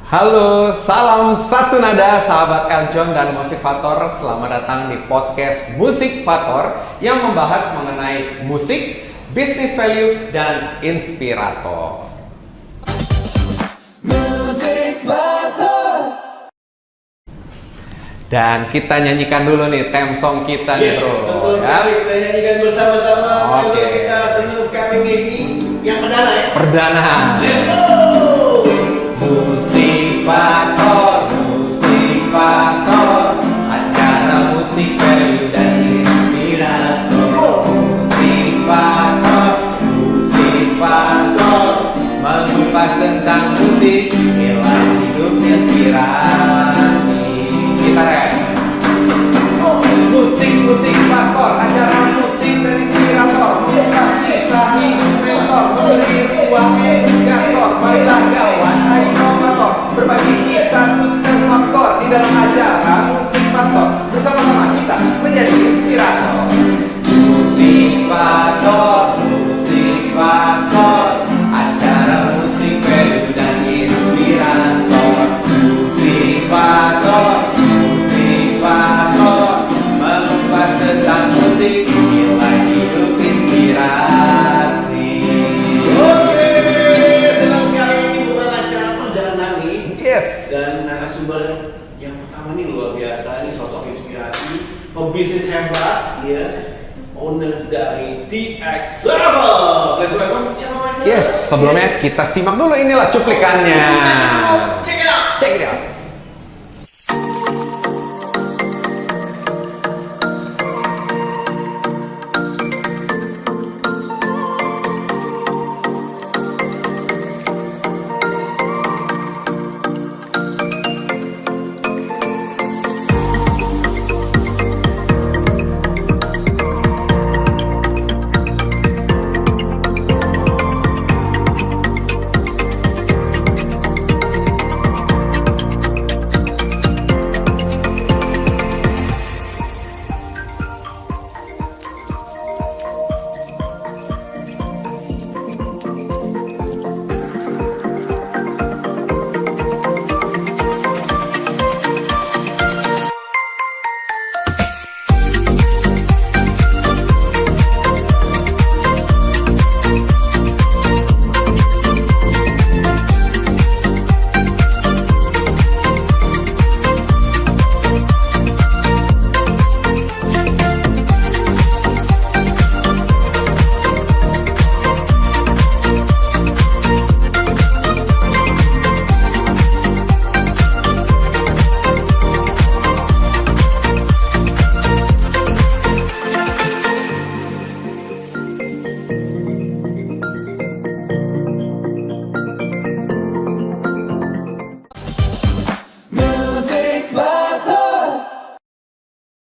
Halo, salam satu nada sahabat Eljon dan Musik-Fator. Selamat datang di podcast Musik-Fator yang membahas mengenai musik, business value, dan inspirator. Dan kita nyanyikan dulu nih theme song kita nih bro. Betul sekali, kita nyanyikan bersama-sama. Oke. Kita senang sekali nih, ini yang perdana ya. Perdana. Let's go. Musik-Fator, Musik-Fator, acara musik value dan inspirator. Musik-Fator, Musik-Fator, mengupas tentang musik, nilai hidup inspirasi. Kita rap. Musik-Fator, acara musik dan inspirator, mengupas kisah hidup mentor, memberi ruang edukator. Marilah kawan, hai inovator, berbagi kisah sukses faktor di dalam acara Musik-Fator. Bersama-sama kita menjadi inspirator. Musik-Fator, Musik-Fator, acara musik value dan inspirator. Musik-Fator, Musik-Fator, mengupas tentang musik, nilai hidup inspirasi. Oke, senang sekali ini bukan acara perdana nih. Yes. Dan narasumber yang pertama nih luar biasa, ini sosok inspirasi, pebisnis hebat, ya, owner dari TX Travel. Let's welcome channel Mas. Yes, sebelumnya kita simak dulu inilah cuplikannya. Check it out. Check it out.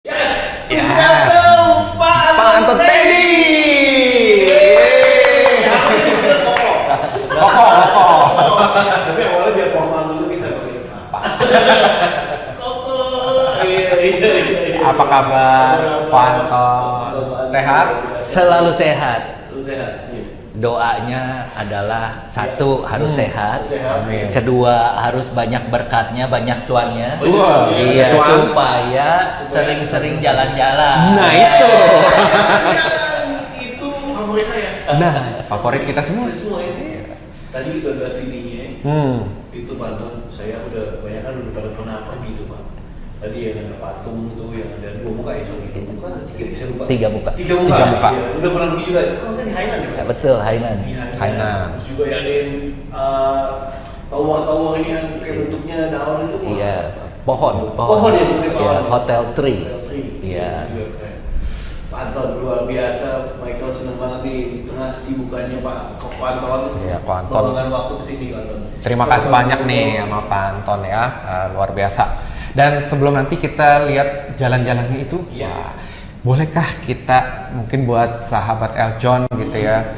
Yes. Yes. Welcome Pak Anton Teddy. Koko. Tapi awalnya biar formal dulu kita pakai Pak. Koko. Iya. Apa kabar, Pak Anton? Sehat? Selalu sehat. Lu sehat. Iya. Doanya adalah satu harus sehat, Sehat. Amin. kedua harus banyak berkatnya, banyak cuannya. Wah, Iya, cuan. supaya sering-sering jalan-jalan. Nah itu. Itu favorit saya. Nah, favorit kita semua. Semua ya. Tadi itu ada videonya. Itu patung saya udah banyak kan udah pada pernah pergi tuh Pak. Tadi yang ada patung tuh yang ada dua muka ya, sorry, dua muka, tiga saya lupa. Tiga muka. Tiga muka. Tiga muka. Iya. Udah pernah pergi juga. Itu kan di Hainan ya Pak? Ya, betul, Hainan. Di Hainan. Terus juga ada yang tower-tower ini yang kayak bentuknya daun itu. wah. Iya, pohon. Pohon ya, bentuknya Iya, pohon. Hotel Tree. Hotel Tree. Iya. Juga keren. Pak Anton luar biasa, Michael seneng banget di tengah kesibukannya Pak Koko Anton. Iya, Pak Anton. Meluangkan waktu kesini Pak Anton. Terima kasih banyak nih sama Pak Anton ya, luar biasa. Dan sebelum nanti kita lihat jalan-jalannya itu, Iya. wah, bolehkah kita mungkin buat sahabat Eljon gitu ya,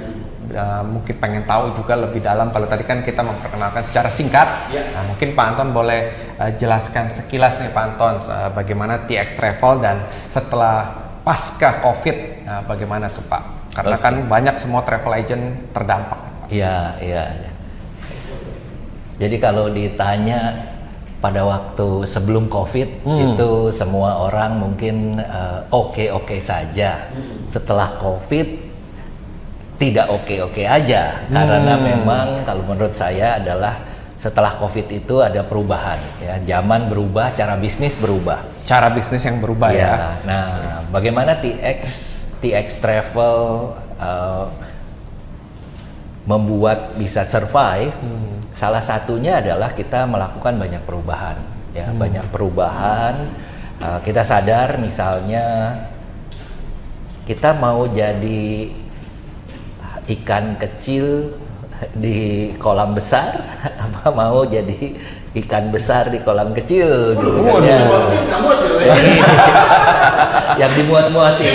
mungkin pengen tahu juga lebih dalam. Kalau tadi kan kita memperkenalkan secara singkat, Iya. nah, mungkin Pak Anton boleh jelaskan sekilas nih Pak Anton, bagaimana TX Travel dan setelah pasca COVID, bagaimana tuh Pak? Karena kan banyak semua travel agent terdampak. Iya, iya. Jadi kalau ditanya pada waktu sebelum COVID itu semua orang mungkin oke-oke saja. Setelah COVID tidak oke-oke aja karena memang kalau menurut saya adalah setelah COVID itu ada perubahan ya, zaman berubah, cara bisnis berubah. Cara bisnis yang berubah ya. Nah, bagaimana TX Travel membuat bisa survive? Salah satunya adalah kita melakukan banyak perubahan ya, banyak perubahan. Kita sadar misalnya kita mau jadi ikan kecil di kolam besar apa mau jadi ikan besar di kolam kecil gitu kan ya. Yang dimuat-muatin.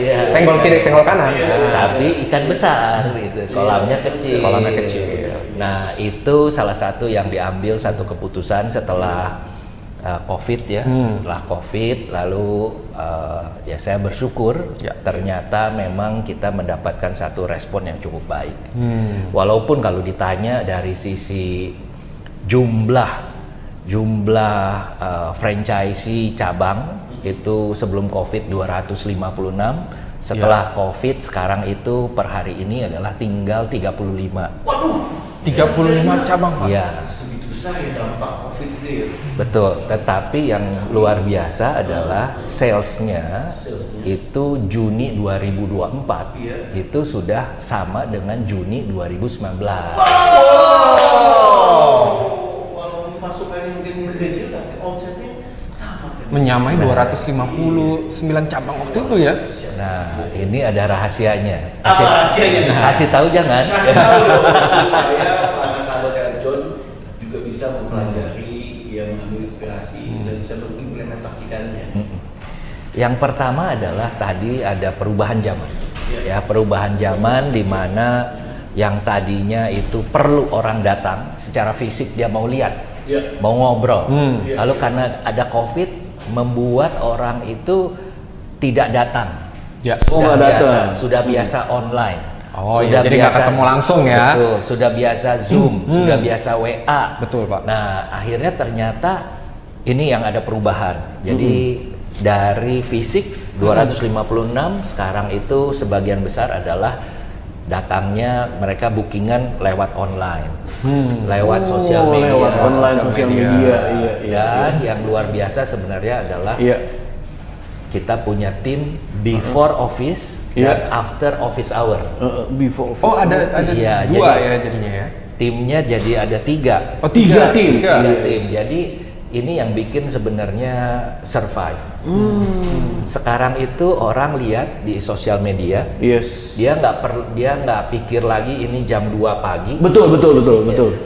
Iya. Senggol kiri, senggol kanan. Tapi ikan besar gitu, kolamnya kecil. Kolamnya kecil. Nah, itu salah satu yang diambil satu keputusan setelah COVID ya. Setelah COVID lalu ya saya bersyukur ternyata memang kita mendapatkan satu respon yang cukup baik. Walaupun kalau ditanya dari sisi jumlah franchisee cabang itu sebelum COVID 256, setelah COVID sekarang itu per hari ini adalah tinggal 35. Waduh, 35 cabang, Pak. Iya. segitu besar ya dampak COVID itu ya. Betul, tetapi yang luar biasa adalah salesnya itu Juni 2024 itu sudah sama dengan Juni 2019. Walaupun masukannya mungkin kecil tapi omsetnya sama kan. Menyamai 259 cabang waktu itu ya. Nah, ini ada rahasianya. Apa rahasianya? Kasih tahu jangan. Kasih tahu dong supaya para sahabat John juga bisa mempelajari, yang mengambil inspirasi dan bisa mengimplementasikannya. Yang pertama adalah tadi ada perubahan zaman. Ya, perubahan zaman di mana yang tadinya itu perlu orang datang secara fisik, dia mau lihat, mau ngobrol. Lalu karena ada COVID membuat orang itu tidak datang. Sudah biasa online. Sudah jadi nggak ketemu langsung ya. Betul, sudah biasa Zoom, sudah biasa WA. Betul, Pak. Nah, akhirnya ternyata ini yang ada perubahan. Jadi dari fisik 256 sekarang itu sebagian besar adalah datangnya mereka bookingan lewat online, lewat sosial media. Lewat online sosial media. Dan yang luar biasa sebenarnya adalah kita punya tim before office dan after office hour. Before. Oh, ada Iya, dua jadi- ya jadinya ya. Timnya jadi ada 3. Oh, tiga tim. Tiga tim. Jadi ini yang bikin sebenarnya survive. Sekarang itu orang lihat di sosial media, Yes. dia nggak pikir lagi ini jam 2 pagi. Betul.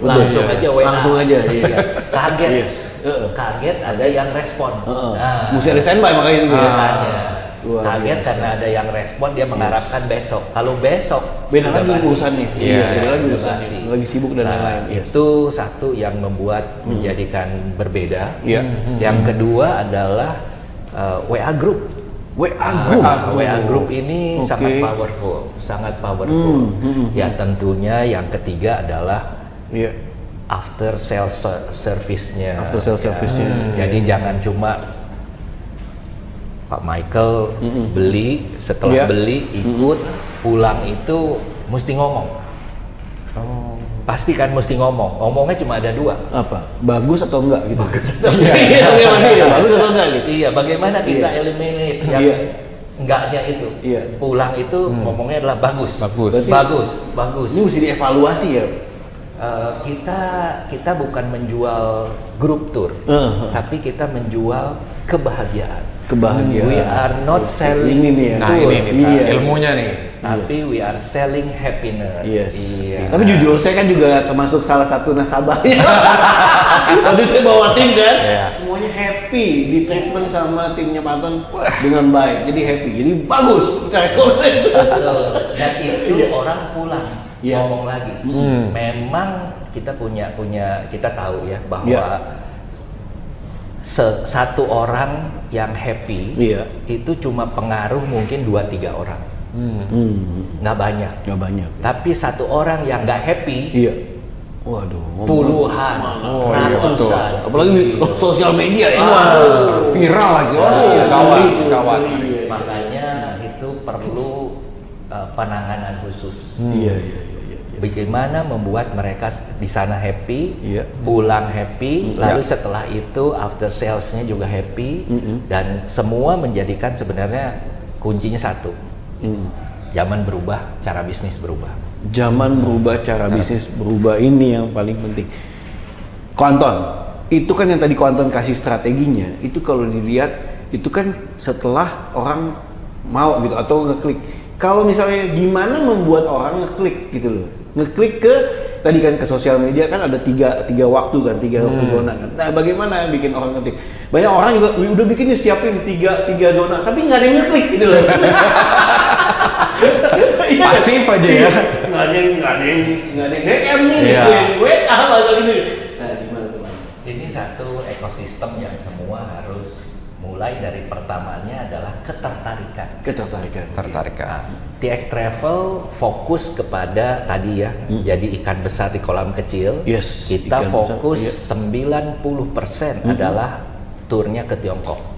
Langsung aja WA. Langsung aja. Iya. Kaget. Yes. Kaget ada yang respon. Nah, Mesti ada standby makanya itu ya. makanya. Luar Kaget biasa. karena ada yang respon, dia mengharapkan besok. Kalau besok Beda udah lagi basi. urusannya. Iya, Beda lagi udah urusannya. basi. Lagi sibuk dan Nah, lain-lain. Yes. itu satu yang membuat menjadikan berbeda. Iya. Yang kedua adalah WA group. WA group. WA group ini Oke. sangat powerful. Ya tentunya yang ketiga adalah Iya. after sales service-nya. After sales service-nya. Jadi jangan cuma Pak Michael beli, setelah Iya. beli ikut, pulang itu mesti ngomong. Pasti kan mesti ngomong. Ngomongnya cuma ada 2. Apa? Bagus atau enggak gitu? Iya. Bagus atau enggak gitu? Iya, bagaimana kita Yes. eliminate yang Iya. enggaknya itu? Iya. Pulang itu ngomongnya adalah bagus. Bagus. Bagus. Ini mesti dievaluasi ya. Kita bukan menjual grup tour, tapi kita menjual kebahagiaan. Kebahagiaan. We are not selling Ini nih ya. Nah, tour, ini nih, Pak. Iya. Ilmunya nih. tapi we are selling happiness. Yes. Iya. Tapi jujur saya kan juga termasuk salah satu nasabahnya. Tadi saya bawa tim kan, Iya. semuanya happy di treatment sama timnya Pak Anton dengan baik. Jadi happy, jadi bagus. Betul. Dan itu orang pulang Iya. ngomong lagi. Memang kita kita tahu ya bahwa Iya. satu orang yang happy Iya. itu cuma pengaruh mungkin 2-3 orang, nggak banyak. Nggak banyak. Tapi satu orang yang nggak happy Iya. Waduh, puluhan, iya, betul. ratusan. Apalagi sosial media ya. Waduh. Viral lagi. Iya, Kawan. Makanya itu perlu penanganan khusus. Iya. Bagaimana membuat mereka di sana happy, Iya. pulang happy, lalu setelah itu after salesnya juga happy, dan semua menjadikan sebenarnya kuncinya satu. Zaman berubah, cara bisnis berubah. Zaman berubah, cara bisnis berubah, ini yang paling penting. Ko Anton, itu kan yang tadi Ko Anton kasih strateginya, itu kalau dilihat itu kan setelah orang mau gitu atau ngeklik. Kalau misalnya gimana membuat orang ngeklik gitu loh, ngeklik ke tadi kan ke sosial media kan ada tiga waktu kan, tiga waktu zona kan. Nah bagaimana bikin orang ngeklik? Banyak orang juga udah bikinnya siapin tiga zona, tapi nggak ada yang ngeklik gitu loh. Pasif aja ya. nggak ada yang DM nih, Iya. WA apa gitu. Nah gimana tuh? Ini satu ekosistem yang semua harus mulai dari pertamanya adalah ketertarikan. Ketertarikan. TX Travel fokus kepada tadi ya, jadi ikan besar di kolam kecil. Yes, Kita ikan besar, fokus iya. 90% adalah turnya ke Tiongkok.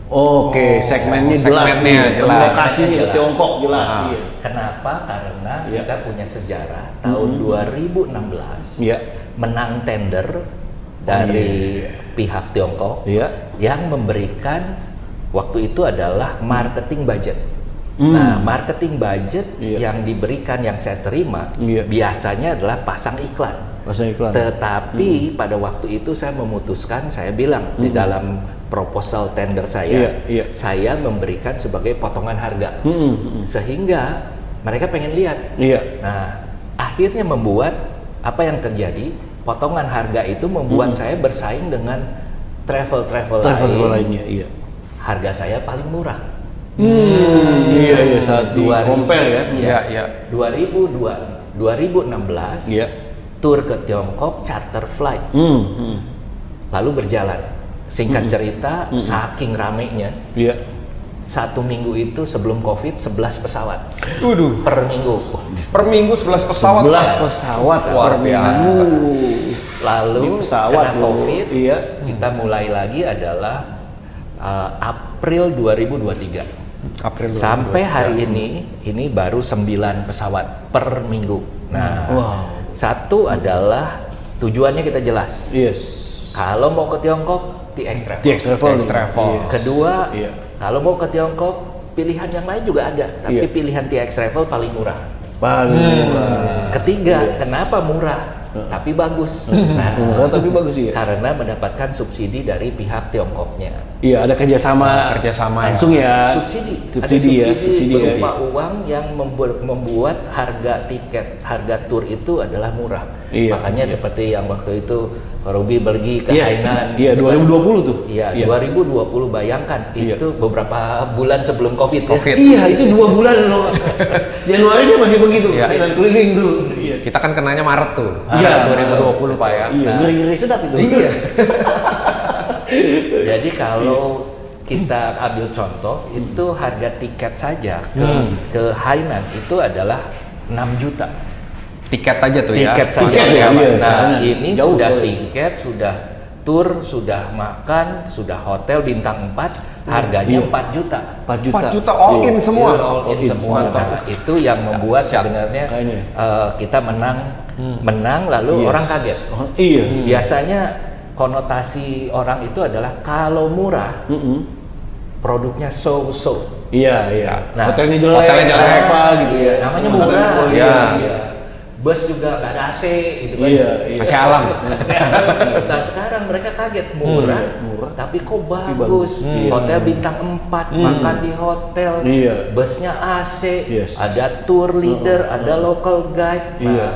Oke, segmennya jelas, segmennya nih. jelas. Lokasinya Jelas. Tiongkok jelas. Nah, Iya. Kenapa? Karena Iya. kita punya sejarah tahun 2016 Iya. menang tender dari pihak Tiongkok Iya. yang memberikan waktu itu adalah marketing budget. Nah, marketing budget Iya. yang diberikan, yang saya terima Iya. biasanya adalah pasang iklan. Pasang iklan. Tetapi pada waktu itu saya memutuskan, saya bilang di dalam proposal tender saya, Iya. saya memberikan sebagai potongan harga, sehingga mereka pengen lihat. Iya. Nah, akhirnya membuat apa yang terjadi, potongan harga itu membuat saya bersaing dengan travel Lainnya, iya. Harga saya paling murah. Iya, saat di 2000, compare ya. Iya. 2016, Iya. tur ke Tiongkok charter flight, lalu berjalan. Singkat cerita, saking ramenya, Iya. 1 minggu itu sebelum COVID 11 pesawat Waduh. per minggu. Per minggu 11 pesawat. 11 pesawat Luar per biasa. minggu. Lalu Ini pesawat karena loh. COVID, Iya. kita mulai lagi adalah April 2023. April Sampai hari ini baru 9 pesawat per minggu. Nah, satu adalah tujuannya kita jelas. Yes. Kalau mau ke Tiongkok, TX Travel. TX Travel. TX Travel. Yes. Kedua, Iya. kalau mau ke Tiongkok, pilihan yang lain juga ada, tapi Iya. pilihan TX Travel paling murah. Paling murah. Ketiga, Yes. kenapa murah? Tapi bagus. Nah, Murah tapi bagus ya. karena mendapatkan subsidi dari pihak Tiongkoknya. Iya, ada kerjasama Kerjasama ya. langsung ya. Subsidi ya, subsidi ya. berupa uang yang membuat harga tiket, harga tur itu adalah murah. Iya, Makanya iya. seperti yang waktu itu Robi pergi ke Yes. Hainan. Iya, gitu kan. 2020 tuh. Iya, Iya. 2020 bayangkan Iya. itu beberapa bulan sebelum Covid. ya. Covid. Iya, itu 2 bulan loh. Januari saya masih begitu. Iya. Keliling keliling tuh. Iya. Kita kan kenanya Maret tuh. Iya. 2020 Pak ya. Iya, ngeri-ngeri sedap itu. Iya. Jadi kalau kita ambil contoh, itu harga tiket saja ke Hainan itu adalah 6 juta. Tiket aja tuh ya. Tiket saja. Tiket ya, iya, Nah, karena ini jauh sudah soalnya. tiket, sudah tur, sudah makan, sudah hotel bintang 4, harganya Iya. 4 juta. 4 juta. 4 juta all in semua. Itu all in All in, semua. mantap. Nah, itu yang membuat Dahsyat. sebenarnya Kayaknya. kita menang lalu Yes. orang kaget. Oh, iya. Biasanya konotasi orang itu adalah kalau murah produknya so-so. Iya, iya. Nah, hotelnya jelek, hotelnya jelek. apa gitu ya. Namanya Hotelnya murah. kualitas. Iya. Iya. Bus juga nggak ada AC gitu kan. Iya, iya. Masih alam. Nah sekarang mereka kaget murah, murah. tapi kok bagus. bagus. Iya. Hotel bintang 4, makan di hotel, Iya. busnya AC, Yes. ada tour leader, ada local guide. Nah, Iya.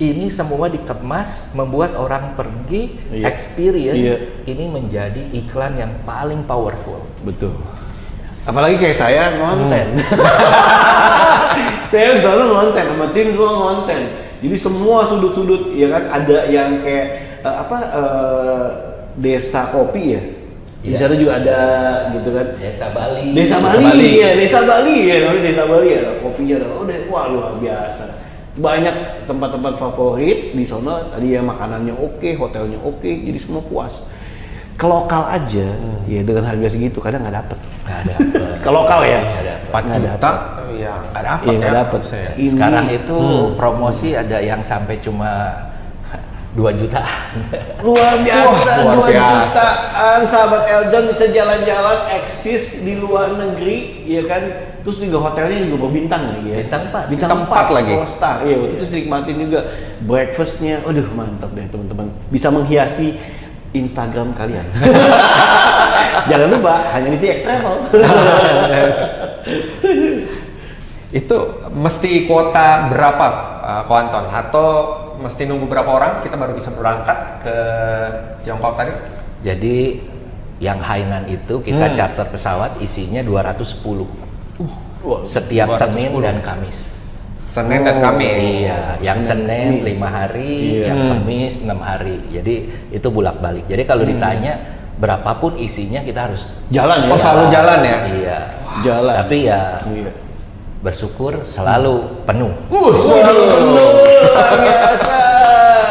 ini semua dikemas membuat orang pergi, Iya. experience. Iya. Ini menjadi iklan yang paling powerful. Betul. Apalagi kayak saya ngonten. Saya selalu ngonten sama tim, semua ngonten. Jadi semua sudut-sudut ya kan ada yang kayak desa kopi ya. Di Iya. sana juga ada gitu kan. Desa Bali. Desa Bali, ya, desa Bali ya, namanya desa Bali ya, kopinya ada, wah luar biasa. banyak tempat-tempat favorit di sono. Tadi ya makanannya oke, hotelnya oke, jadi semua puas. Ke lokal aja, ya dengan harga segitu kadang nggak dapet. Nggak ada. Ke lokal ya, 4 Nggak juta dapet. ya nggak dapet Iya nggak dapet. Ini, Sekarang itu promosi ada yang sampai cuma 2 juta. luar biasa, Wah, luar 2 biasa. jutaan sahabat Eljon bisa jalan-jalan eksis di luar negeri, ya kan? Terus juga hotelnya juga berbintang lagi ya. Bintang 4. Bintang Bintang 4 lagi. 4 star. Iya, waktu itu dinikmatin juga breakfastnya. Aduh, mantap deh teman-teman. Bisa menghiasi Instagram kalian. Jangan lupa hanya di TX Travel. Itu mesti kuota berapa, Ko Anton? Atau mesti nunggu berapa orang kita baru bisa berangkat ke Tiongkok tadi? Jadi yang Hainan itu kita charter pesawat isinya 210 Wah, setiap 210. Senin dan Kamis. Senin dan Kamis. Iya, yang Senin, Senin Kamis. 5 hari, Iya. yang Kamis 6 hari. Jadi itu bolak-balik. Jadi kalau ditanya berapapun isinya kita harus jalan ya. Oh, selalu jalan ya? Iya. Jalan. Tapi ya Iya. bersyukur selalu penuh. Selalu penuh, luar biasa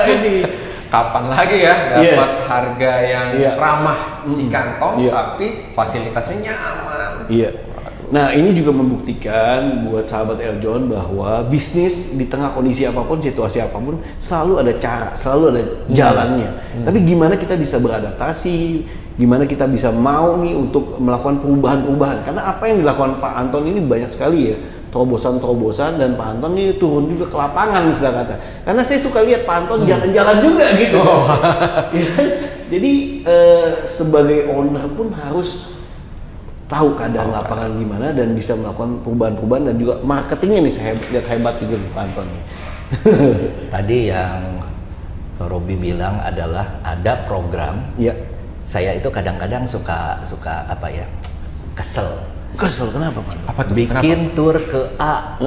ini. Kapan lagi ya dapat Yes. harga yang Iya. ramah di kantong, Iya. tapi fasilitasnya nyaman. Iya. Nah, ini juga membuktikan buat sahabat Eljon bahwa bisnis di tengah kondisi apapun, situasi apapun, selalu ada cara, selalu ada jalannya. Tapi gimana kita bisa beradaptasi, gimana kita bisa mau nih untuk melakukan perubahan-perubahan. Karena apa yang dilakukan Pak Anton ini banyak sekali ya, terobosan-terobosan, dan Pak Anton ini turun juga ke lapangan istilah kata. Karena saya suka lihat Pak Anton jalan-jalan juga gitu. Ya kan? Jadi sebagai owner pun harus tahu keadaan lapangan gimana dan bisa melakukan perubahan-perubahan, dan juga marketingnya nih saya lihat hebat juga nih Pak Anton nih. Tadi yang Robi bilang adalah ada program. Iya. Saya itu kadang-kadang suka apa ya? Kesel. Kesel kenapa Pak? Apa tuh? Bikin tour ke A,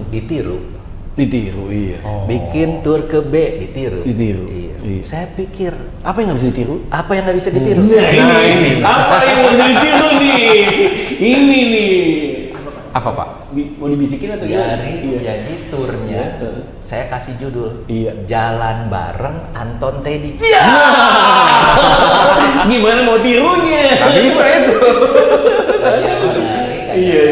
ditiru. Ditiru, iya. Bikin tour ke B, ditiru. Ditiru, Iya. iya. Saya pikir Apa yang nggak bisa ditiru? apa yang nggak bisa ditiru? Nah, ini apa yang mau ditiru nih? Ini nih. Apa Pak? Mau dibisikin atau gimana? Dari jadi turnya Iya. saya kasih judul Iya. Jalan Bareng Anton Teddy. Gimana mau tirunya? Nggak bisa itu. Yang menarik adalah, Iya.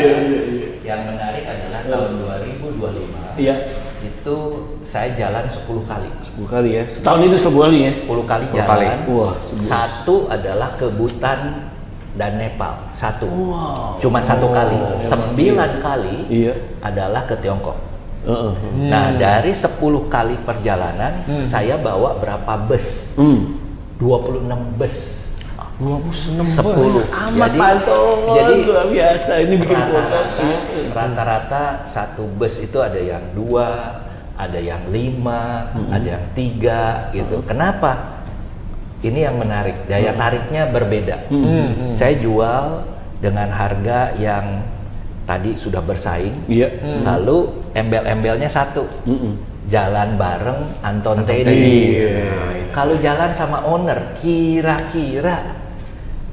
yang menarik adalah tahun 2025 Iya. itu saya jalan 10 kali. 10 kali ya. Setahun itu 10 kali ya. 10 kali 10 kali. jalan. Wah, sebulan. Satu adalah ke Bhutan dan Nepal. Satu. Wow. Cuma satu kali. 9 kali Iya. adalah ke Tiongkok. Heeh. Nah, dari 10 kali perjalanan saya bawa berapa bus? 26 bus. 26 10. Amat Jadi- Pak Anton. jadi luar biasa ini bikin kuota. Rata-rata satu bus itu ada yang 2, ada yang 5, ada yang 3 gitu. Kenapa? Ini yang menarik, daya tariknya berbeda. Saya jual dengan harga yang tadi sudah bersaing, Iya. lalu embel-embelnya satu, jalan bareng Anton Teddy. Iya. Kalau jalan sama owner, kira-kira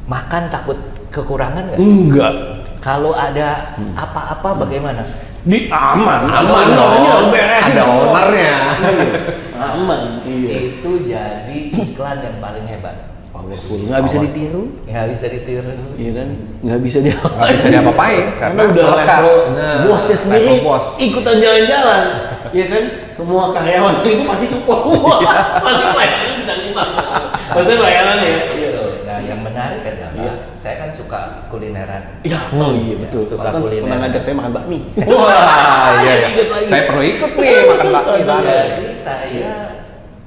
makan takut kekurangan nggak? Enggak. Kalau ada apa-apa bagaimana? Di aman, Aman ownernya dong. beresin Ada semua. ownernya. Aman, iya. Itu jadi iklan yang paling hebat. Powerful, nggak bisa ditiru, Nggak bisa ditiru. iya kan? Nggak bisa dia. Nggak bisa diapa-apain Karena udah melekat. level Nah, bosnya sendiri level bos. ikutan jalan-jalan, iya kan? Semua karyawan itu pasti support, pasti layanan bintang 5, pasti layanan ya. Gitu. Nah, yang menarik adalah Iya. saya kan suka kulineran. Iya, oh iya betul. Suka Pak Anton kuliner. pernah ngajak saya makan bakmi. Wah, iya ya. Ingat lagi. Saya perlu ikut nih makan bakmi bareng. Jadi saya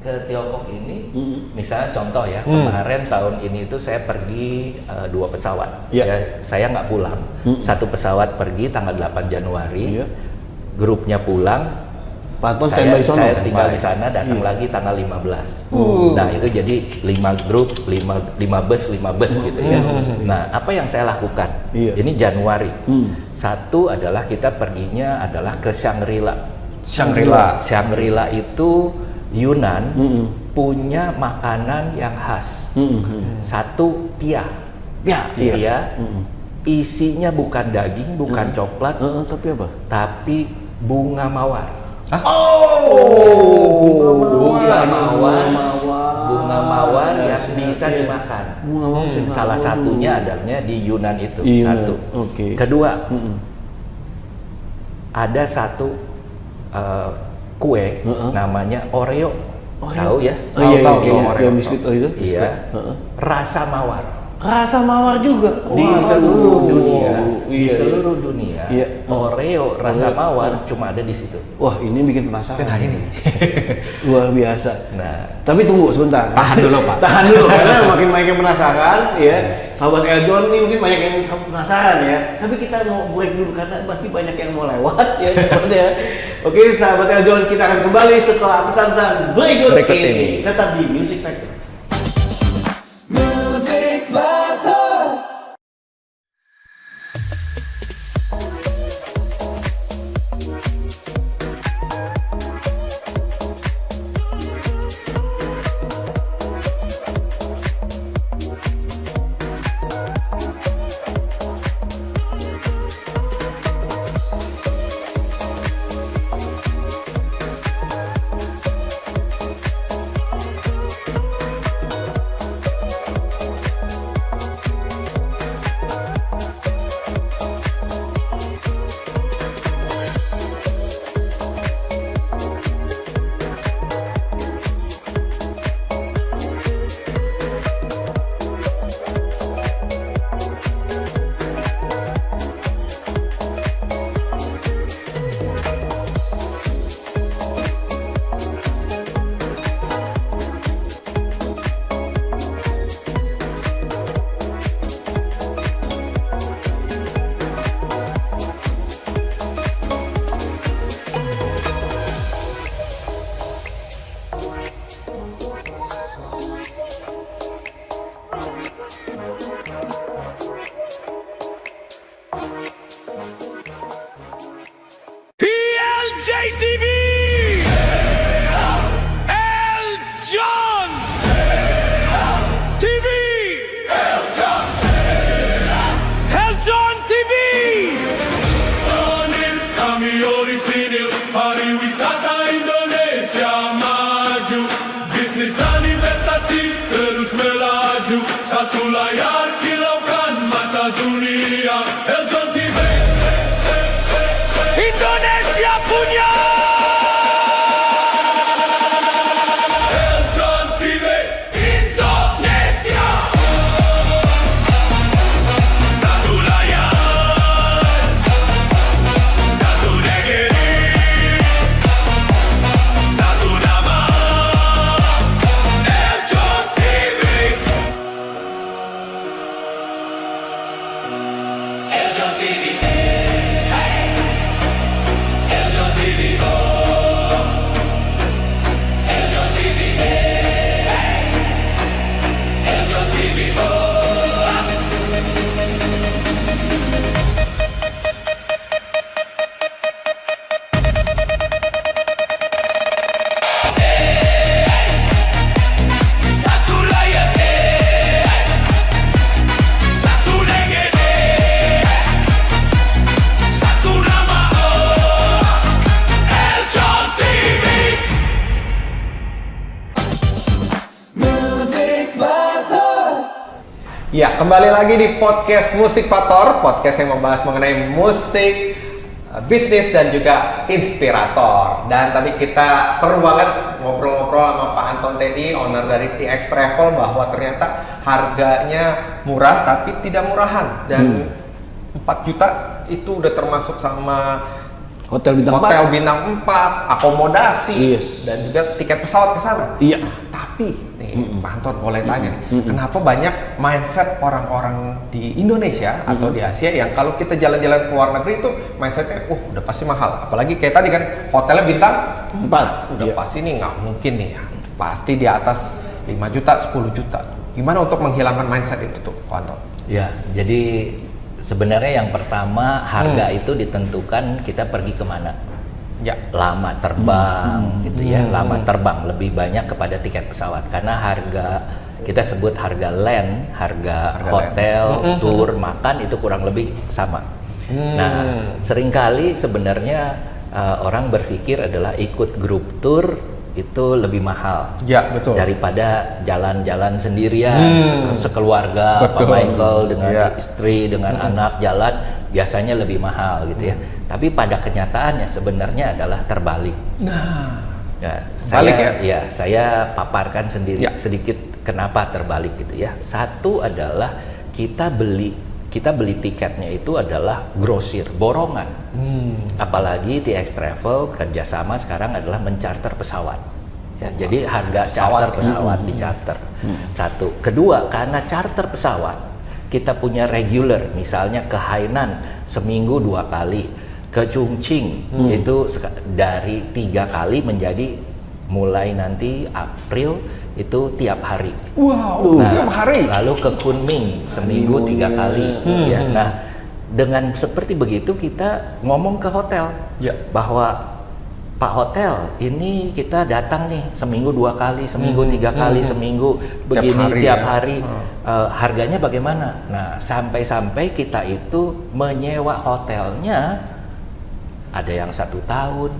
ke Tiongkok ini, misalnya contoh ya, kemarin tahun ini itu saya pergi 2 pesawat. Iya. Ya, saya nggak pulang. Satu pesawat pergi tanggal 8 Januari, Iya. grupnya pulang. Pak Anton standby sono. Saya kan? tinggal Baik. di sana, datang lagi tanggal 15. Nah, itu jadi 5 grup, 5 bus gitu ya. Nah, apa yang saya lakukan? Iya. Ini Januari. Hmm. Satu adalah kita perginya adalah ke Shangri-La. Shangri-La. Shangri-La itu Yunan Mm-mm. punya makanan yang khas. Satu pia. Ya, Pia iya. Mm-mm. isinya bukan daging, bukan coklat, Tapi apa? tapi bunga mawar. Bunga mawar yang bisa dimakan. Bunga mawar bisa Salah dimakan. satunya adanya di Yunan itu. Iya, Satu. oke. Kedua, Mm-mm. ada satu kue namanya Oreo. Tahu ya? Oh iya, Tahu, iya, tahu, iya, Oreo. yang biskuit itu. Iya. Heeh. Rasa mawar. Rasa mawar juga Di Wah, seluruh dunia, di iya, seluruh dunia, Iya. Oreo rasa Oreo. mawar cuma ada di situ. Wah, ini bikin penasaran. Nah, ini. Luar biasa. Nah, Tapi tunggu sebentar. Tahan dulu, Pak. Tahan dulu karena makin banyak yang penasaran ya. Sahabat Eljon nih mungkin banyak yang penasaran ya. Tapi kita mau break dulu karena masih banyak yang mau lewat ya. Ya. Oke, sahabat Eljon, kita akan kembali setelah pesan-pesan berikut ini. Tetap di Music Factor. ELJTV! Eljon! TV! Eljon TV! Anil kami orisinil pariwisata Indonesia maju. Bisnis dan investasi terus melaju. Satu layar kilaukan mata dunia. Eljon TV. Indonesia punya Eljon TV Indonesia satu layar satu negeri satu nama Eljon TV Eljon TV satu layar satu negeri satu nama Eljon TV. Ya, kembali lagi di podcast Musik Faktor, podcast yang membahas mengenai musik, bisnis dan juga inspirator. Dan tadi kita seru banget ngobrol-ngobrol sama Pak Anton Teddy, owner dari TX Travel, bahwa ternyata harganya murah tapi tidak murahan, dan 4 juta itu udah termasuk sama Hotel bintang hotel 4. bintang 4, akomodasi, Yes. dan juga tiket pesawat ke sana. Iya. Tapi nih, Pak Anton boleh tanya nih, kenapa banyak mindset orang-orang di Indonesia atau di Asia yang kalau kita jalan-jalan ke luar negeri itu mindsetnya, udah pasti mahal. Apalagi kayak tadi kan, hotelnya bintang 4, udah Iya. pasti nih nggak mungkin nih ya. Pasti di atas 5 juta, 10 juta. Gimana untuk menghilangkan mindset itu tuh, Pak Anton? ya, jadi sebenarnya yang pertama harga itu ditentukan kita pergi kemana. Ya. Lama terbang gitu ya, lama terbang lebih banyak kepada tiket pesawat karena harga kita sebut harga land, harga hotel, tour, makan itu kurang lebih sama. Nah, seringkali sebenarnya orang berpikir adalah ikut grup tour itu lebih mahal Ya, betul. daripada jalan-jalan sendirian sekeluarga, Pak Betul. Michael dengan Ya. istri dengan anak jalan biasanya lebih mahal gitu ya. Tapi pada kenyataannya sebenarnya adalah terbalik. Nah, Ya, Balik saya paparkan sendiri Ya. sedikit kenapa terbalik gitu ya. Satu adalah kita beli tiketnya itu adalah grosir, borongan. Apalagi TX Travel kerjasama sekarang adalah mencarter pesawat. Ya, jadi harga charter pesawat di-charter. Satu. Kedua, karena charter pesawat kita punya regular, misalnya ke Hainan seminggu 2 kali, ke Chongqing itu dari 3 kali menjadi mulai nanti April itu tiap hari. wow, tiap hari. Lalu ke Kunming seminggu 3 kali. Ya. Nah, dengan seperti begitu kita ngomong ke hotel Ya. bahwa Pak Hotel, ini kita datang nih seminggu 2 kali, seminggu 3 kali, seminggu begini hari tiap ya. hari. Harganya bagaimana? Nah, sampai-sampai kita itu menyewa hotelnya ada yang 1 tahun.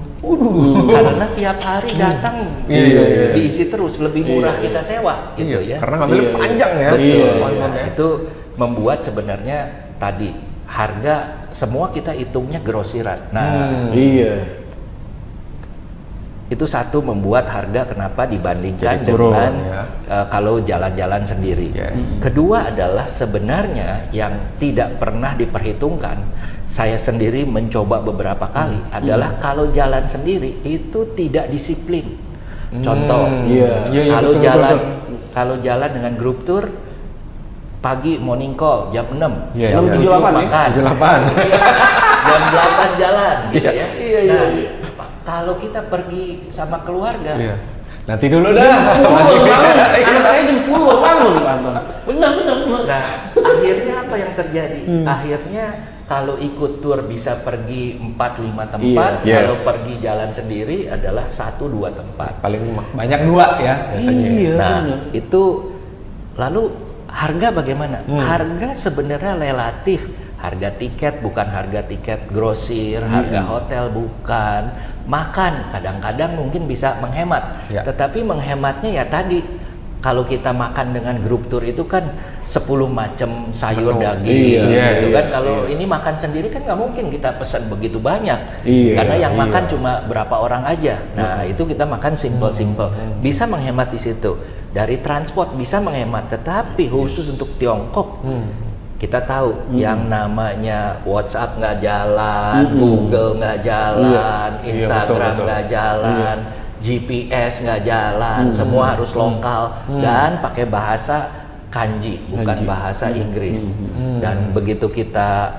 Karena tiap hari datang Iya. diisi terus, lebih murah kita sewa gitu Iya, ya. karena ngambilnya panjang ya. Betul. Kontennya. Nah, itu membuat sebenarnya tadi harga semua kita hitungnya grosiran. Nah, Iya. itu satu membuat harga kenapa dibandingkan Jadi turun, dengan ya. kalau jalan-jalan sendiri. Yes. Kedua adalah sebenarnya yang tidak pernah diperhitungkan, saya sendiri mencoba beberapa kali adalah kalau jalan sendiri itu tidak disiplin. Contoh, Iya. Iya, kalau betul, jalan betul. kalau jalan dengan grup tour pagi morning call jam 6, Iya, jam iya. 7 makan. 78. Jam 8 jalan gitu ya. Iya, iya, Nah, iya. kalau kita pergi sama keluarga, Iya. Nanti dulu dah. Anak saya jam 10 baru bangun Anton. Benar. nah akhirnya apa yang terjadi? Akhirnya kalau ikut tour bisa pergi 4-5 tempat, Iya. kalau Yes. pergi jalan sendiri adalah 1-2 tempat. Paling banyak 2 ya biasanya. Iya. Nah, benar. itu lalu harga bagaimana? Harga sebenarnya relatif. Harga tiket bukan harga tiket grosir, harga hotel bukan. Makan kadang-kadang mungkin bisa menghemat. Ya. Tetapi menghematnya ya tadi kalau kita makan dengan grup tour itu kan 10 macam sayur Menu. daging Iya, gitu iya, kan. Kalau ini makan sendiri kan nggak mungkin kita pesan begitu banyak. Iya, Karena yang iya. makan cuma berapa orang aja. Nah, itu kita makan simple-simple. Bisa menghemat di situ. Dari transport bisa menghemat, tetapi khusus untuk Tiongkok kita tahu yang namanya WhatsApp nggak jalan, Google nggak jalan, Iya, Instagram betul. nggak jalan, GPS nggak jalan, semua harus lokal dan pakai bahasa kanji, bukan bahasa Inggris. Dan begitu kita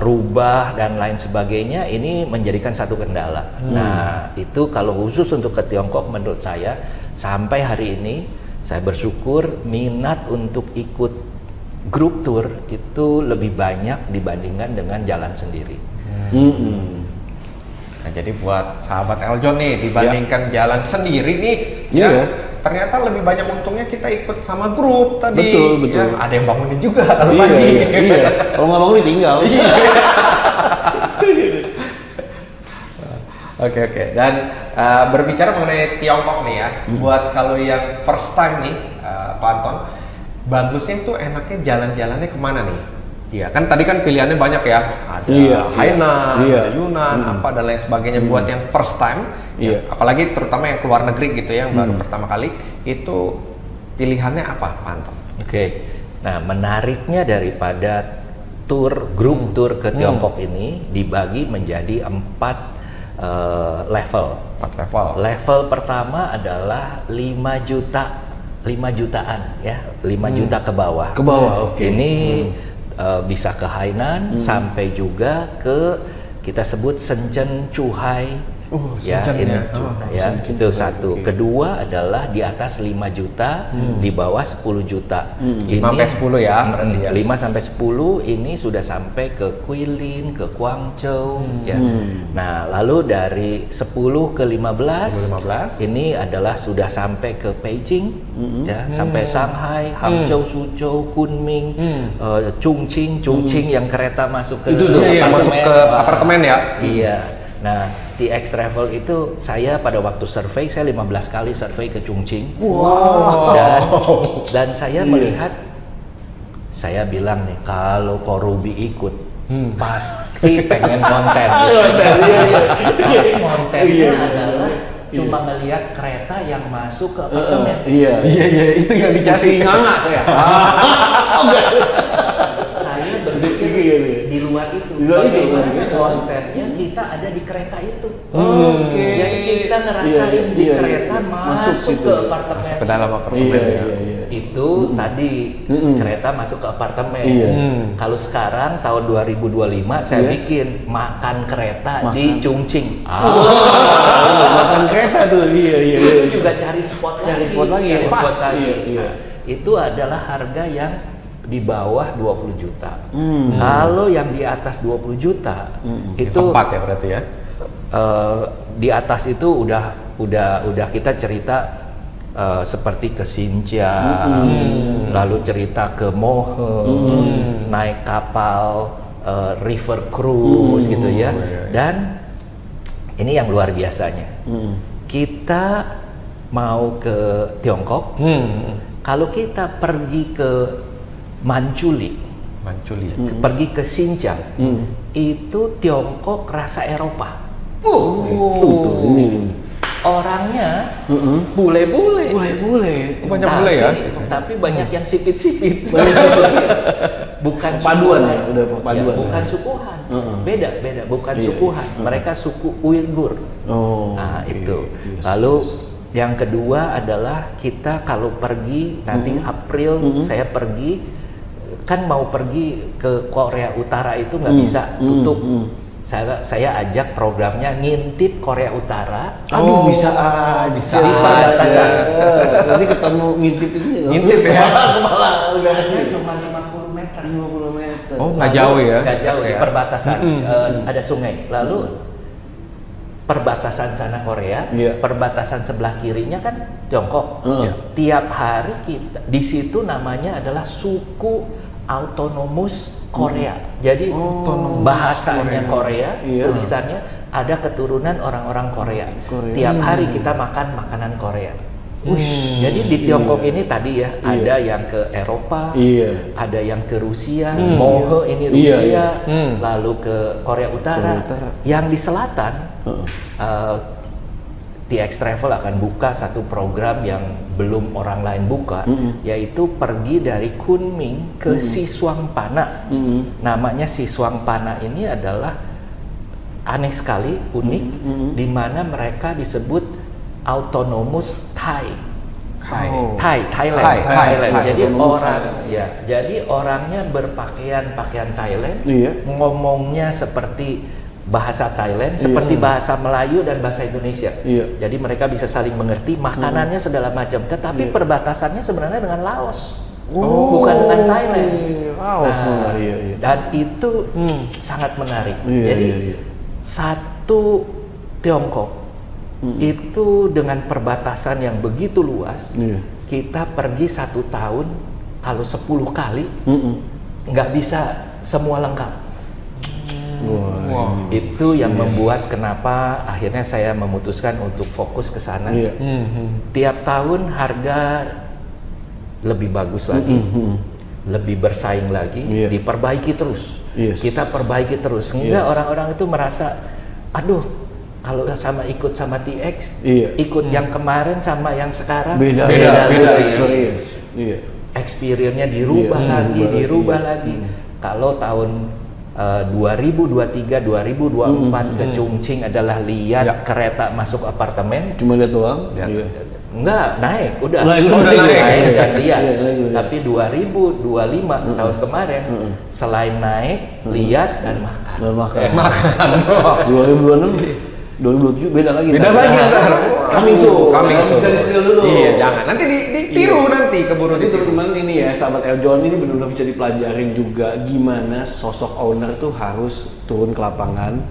rubah dan lain sebagainya, ini menjadikan satu kendala. Nah, itu kalau khusus untuk ke Tiongkok menurut saya sampai hari ini saya bersyukur minat untuk ikut grup tour itu lebih banyak dibandingkan dengan jalan sendiri. Nah, jadi buat sahabat Eljon nih dibandingkan jalan sendiri nih, Iya. ya, ternyata lebih banyak untungnya kita ikut sama grup tadi. Betul, betul. Ya, ada yang bangunin juga kalau Iya, pagi. iya. Kalau nggak bangun ditinggal. Oke. Dan berbicara mengenai Tiongkok nih ya, buat kalau yang first time nih, Pak Anton, bagusnya itu enaknya jalan-jalannya kemana nih? Iya, kan tadi kan pilihannya banyak ya, ada Iya, Hainan, iya. ada Yunnan, apa dan lain sebagainya. Buat yang first time, ya, Iya. apalagi terutama yang keluar negeri gitu ya, yang baru pertama kali, itu pilihannya apa, Pak Anton? Oke. Nah, menariknya daripada grup tour ke Tiongkok ini dibagi menjadi 4 level. 4 level. Level pertama adalah 5 jutaan ya, 5 juta ke bawah. Ke bawah, oke. Ini bisa ke Hainan sampai juga ke kita sebut Shenzhen Zhuhai. Ya, Shenzhen ini ya. ya, itu satu. Kedua adalah di atas 5 juta, di bawah 10 juta. 5 sampai 10 ya, berarti ya. 5 sampai 10 ini sudah sampai ke Guilin, ke Guangzhou ya. Nah, lalu dari 10 ke 15 ini adalah sudah sampai ke Beijing ya, sampai Shanghai, Hangzhou, Suzhou, Kunming, Chongqing yang kereta masuk ke Itu tuh, masuk ke apartemen ya. Iya. Nah, TX Travel itu saya pada waktu survei, saya 15 kali survei ke Chongqing. Dan saya melihat, saya bilang nih, kalau Ko Ruby ikut, pasti pengen konten gitu. Tapi kontennya adalah cuma ngelihat kereta yang masuk ke apartemen. Iya, itu yang dicari nganga saya. Saya berpikir di luar itu, Di luar itu, bagaimana iya. kontennya kita ada di kereta itu. Oke. Jadi kita ngerasain di Iya, kereta iya. masuk situ. ke apartemen. Ke dalam apartemen Iya, ya. iya. Itu tadi kereta masuk ke apartemen. Iya. Kalau sekarang tahun 2025 saya Iya. bikin makan kereta di Makan. Chongqing. Makan kereta tuh, iya. Itu juga cari spot Cari lagi. spot lagi, cari pas. spot lagi. Iya. Nah, itu adalah harga yang di bawah 20 juta. Kalau yang di atas 20 juta itu Tempat ya berarti ya. di atas itu udah kita cerita seperti ke Xinjiang, lalu cerita ke Mohe, naik kapal river cruise gitu ya. Dan ini yang luar biasanya. Kita mau ke Tiongkok, kalau kita pergi ke Manculi, Manculi ya. pergi ke Xinjiang, itu Tiongkok rasa Eropa. Ini. Orangnya bule-bule. Bule. Banyak bule ya. Tapi banyak yang sipit-sipit. Bukan Paduan sukuhan. ya, udah paduan Ya, bukan ya. sukuhan. Heeh. Beda, bukan Iya, sukuhan. iya. Mereka suku Uighur. Oh. Nah, oke. itu. Yes, Lalu yes. yang kedua adalah kita kalau pergi nanti April saya pergi, kan mau pergi ke Korea Utara itu nggak bisa tutup. Saya ajak programnya ngintip Korea Utara. Aduh, bisa aja. bisa Di perbatasan. Nanti ketemu ngintip itu Ngintip ya. Malah udah Karena cuma 50 meter. 50 meter. Oh, nggak jauh ya. Nggak jauh di perbatasan. Ada sungai. Lalu perbatasan sana Korea, Iya. perbatasan sebelah kirinya kan Tiongkok. Iya. Tiap hari kita di situ namanya adalah suku autonomus Korea. Jadi bahasanya Korea, Iya. tulisannya ada keturunan orang-orang Korea. Korea. Tiap hari kita makan makanan Korea. Jadi di Tiongkok ini tadi ya ada yang ke Eropa, Iya. ada yang ke Rusia, Mohe ini Iya, Rusia, iya. lalu ke Korea Utara. Korea Utara. Yang di selatan, Heeh. TX Travel akan buka satu program yang belum orang lain buka, yaitu pergi dari Kunming ke Xishuangpanna. Namanya Xishuangpanna ini adalah aneh sekali, unik, di mana mereka disebut autonomous Thai. Thailand. Thai. Jadi Autonomous orang Thailand. ya, jadi orangnya pakaian Thailand, Iya. ngomongnya seperti bahasa Thailand, seperti bahasa Melayu dan bahasa Indonesia. Iya. Jadi mereka bisa saling mengerti, makanannya segala macam. Tetapi perbatasannya sebenarnya dengan Laos, bukan dengan Thailand. Laos malah, iya. Dan itu sangat menarik. Iya, Jadi iya. satu Tiongkok itu dengan perbatasan yang begitu luas, Iya. kita pergi 1 tahun kalau 10 kali nggak bisa semua lengkap. Wah. Itu yang membuat kenapa akhirnya saya memutuskan untuk fokus ke sana. Iya. Tiap tahun harga lebih bagus lagi, lebih bersaing lagi, Iya. diperbaiki terus. Yes. Kita perbaiki terus sehingga Yes. orang-orang itu merasa, aduh, kalau ikut sama TX, Iya. ikut yang kemarin sama yang sekarang Beda lagi. experience. Iya. Experience-nya dirubah Iya, lagi, dirubah dirubah lagi. lagi. Kalau tahun 2023, 2024 ke Chongqing adalah lihat kereta masuk apartemen, Cuma lihat doang. Lihat. Iya. enggak naik, udah Naik, udah Naik naik. dan lihat. Iya, naik. Tapi 2025 tahun kemarin selain naik, lihat dan makan. Dan makan. 2026, 2027 beda lagi. Beda lagi ntar. Coming soon. Coming soon. Bisa di-spill dulu. Iya, jangan. Nanti ditiru nanti, keburu Jadi ditiru. teman-teman ini ya, sahabat Eljon ini benar-benar bisa dipelajarin juga gimana sosok owner tuh harus turun ke lapangan,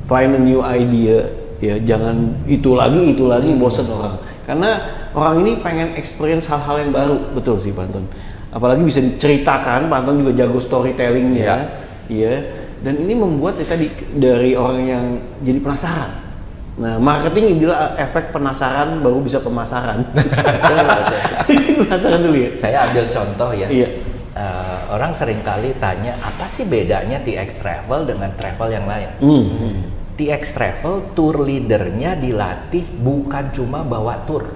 find a new idea, ya jangan itu lagi bosen orang. Karena orang ini pengen experience hal-hal yang baru, betul sih Pak Anton. Apalagi bisa diceritakan, Pak Anton juga jago storytellingnya, iya. Dan ini membuat ya tadi dari orang yang jadi penasaran. Nah, marketing adalah efek penasaran baru bisa pemasaran. Penasaran dulu ya. Saya ambil contoh ya. Iya. Orang seringkali tanya apa sih bedanya TX Travel dengan travel yang lain. TX Travel tour leadernya dilatih bukan cuma bawa tour,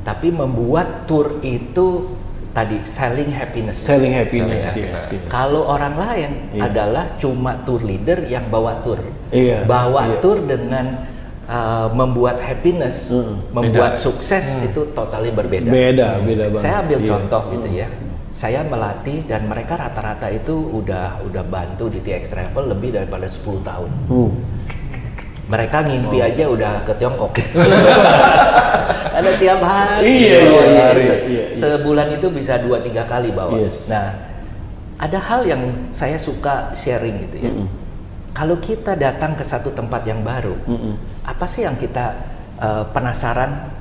tapi membuat tour itu tadi selling happiness. Selling happiness, Ya. yes. Kalau orang lain Iya. adalah cuma tour leader yang bawa tour, Iya, bawa iya. tour dengan membuat happiness, membuat sukses itu totally berbeda. Beda banget. Saya ambil Iya. contoh gitu ya. Saya melatih dan mereka rata-rata itu udah bantu di TX Travel lebih daripada 10 tahun. Mereka ngimpi aja udah ke Tiongkok. Ada tiap hari. Iya, bawa iya, dia. iya. Sebulan itu bisa 2-3 kali bawa. Yes. Nah, ada hal yang saya suka sharing gitu ya. Kalau kita datang ke satu tempat yang baru, apa sih yang kita penasaran?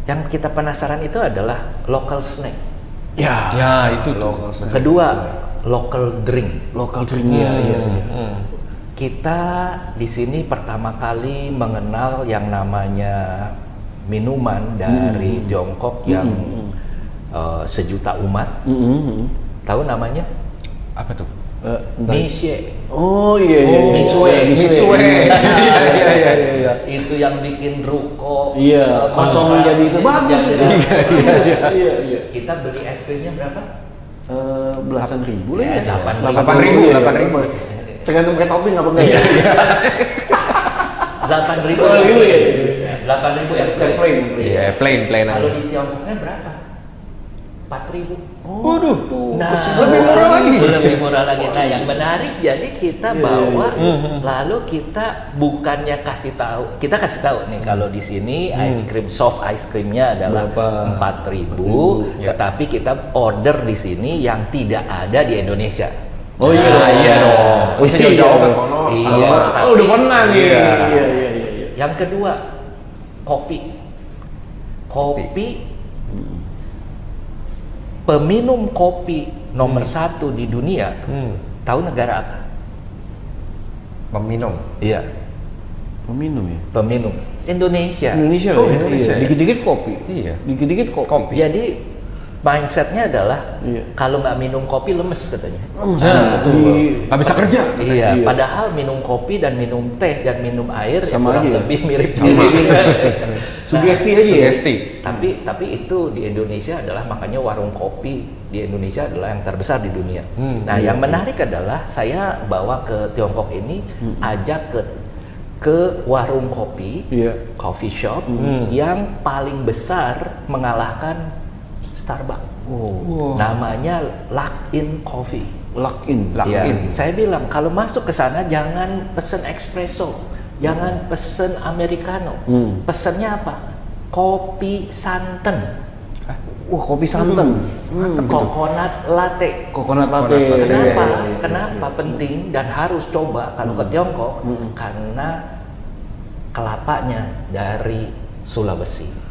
Yang kita penasaran itu adalah local snack. Ya, itu tuh. Kedua, local drink. lokal drink ya. Kita di sini pertama kali mengenal yang namanya minuman dari Tiongkok yang 1 juta umat. Tahu namanya? Apa tuh? Nishe. Oh iya. Misue. Iya. Itu yang bikin ruko. Iya, kosong jadi itu bagus. Iya. Kita beli es krimnya berapa? Belasan ribu lah ya. 8.000. 8.000. Tergantung pakai topping apa enggak ya. 8.000 ya. 8.000 ya. Plain. Iya, plain Kalau aja. di Tiongkoknya berapa? 4.000. Waduh. Nah, lebih murah lagi. Lebih murah lagi. Nah, yang menarik jadi kita bawa, lalu kita bukannya kasih tahu, kita kasih tahu nih kalau di sini ice cream soft ice creamnya adalah Berapa? 4.000, tetapi kita order di sini yang tidak ada di Indonesia. Oh iya, Nah, iya dong. Bisa jauh-jauh ke sono. Iya. Oh, udah pernah nih. Iya. Iya. Yang kedua, kopi. Peminum kopi nomor 1 di dunia, tahu negara apa? Peminum. Iya, Meminum ya. peminum Indonesia. Indonesia Oh, lah ya. Indonesia ya. Dikit-dikit kopi. Iya. Dikit-dikit kopi. Jadi mindsetnya adalah Iya. kalau nggak minum kopi lemes katanya. Nggak bisa kerja. Iya, padahal minum kopi dan minum teh dan minum air ya Sama kurang aja ya? lebih mirip. Sugesti aja ya. Sugesti. Tapi itu di Indonesia adalah makanya warung kopi di Indonesia adalah yang terbesar di dunia. Nah, yang menarik adalah saya bawa ke Tiongkok ini ajak ke warung kopi, Iya. coffee shop yang paling besar mengalahkan Starbucks. Namanya Luckin Coffee. Lock in. Ya, saya bilang kalau masuk ke sana jangan pesen espresso, jangan pesen americano. Pesennya apa? Kopi santan. Wah, kopi santan. Coconut latte. Coconut latte. Kenapa? Iya. Kenapa penting dan harus coba kalau ke Tiongkok? Karena kelapanya dari Sulawesi.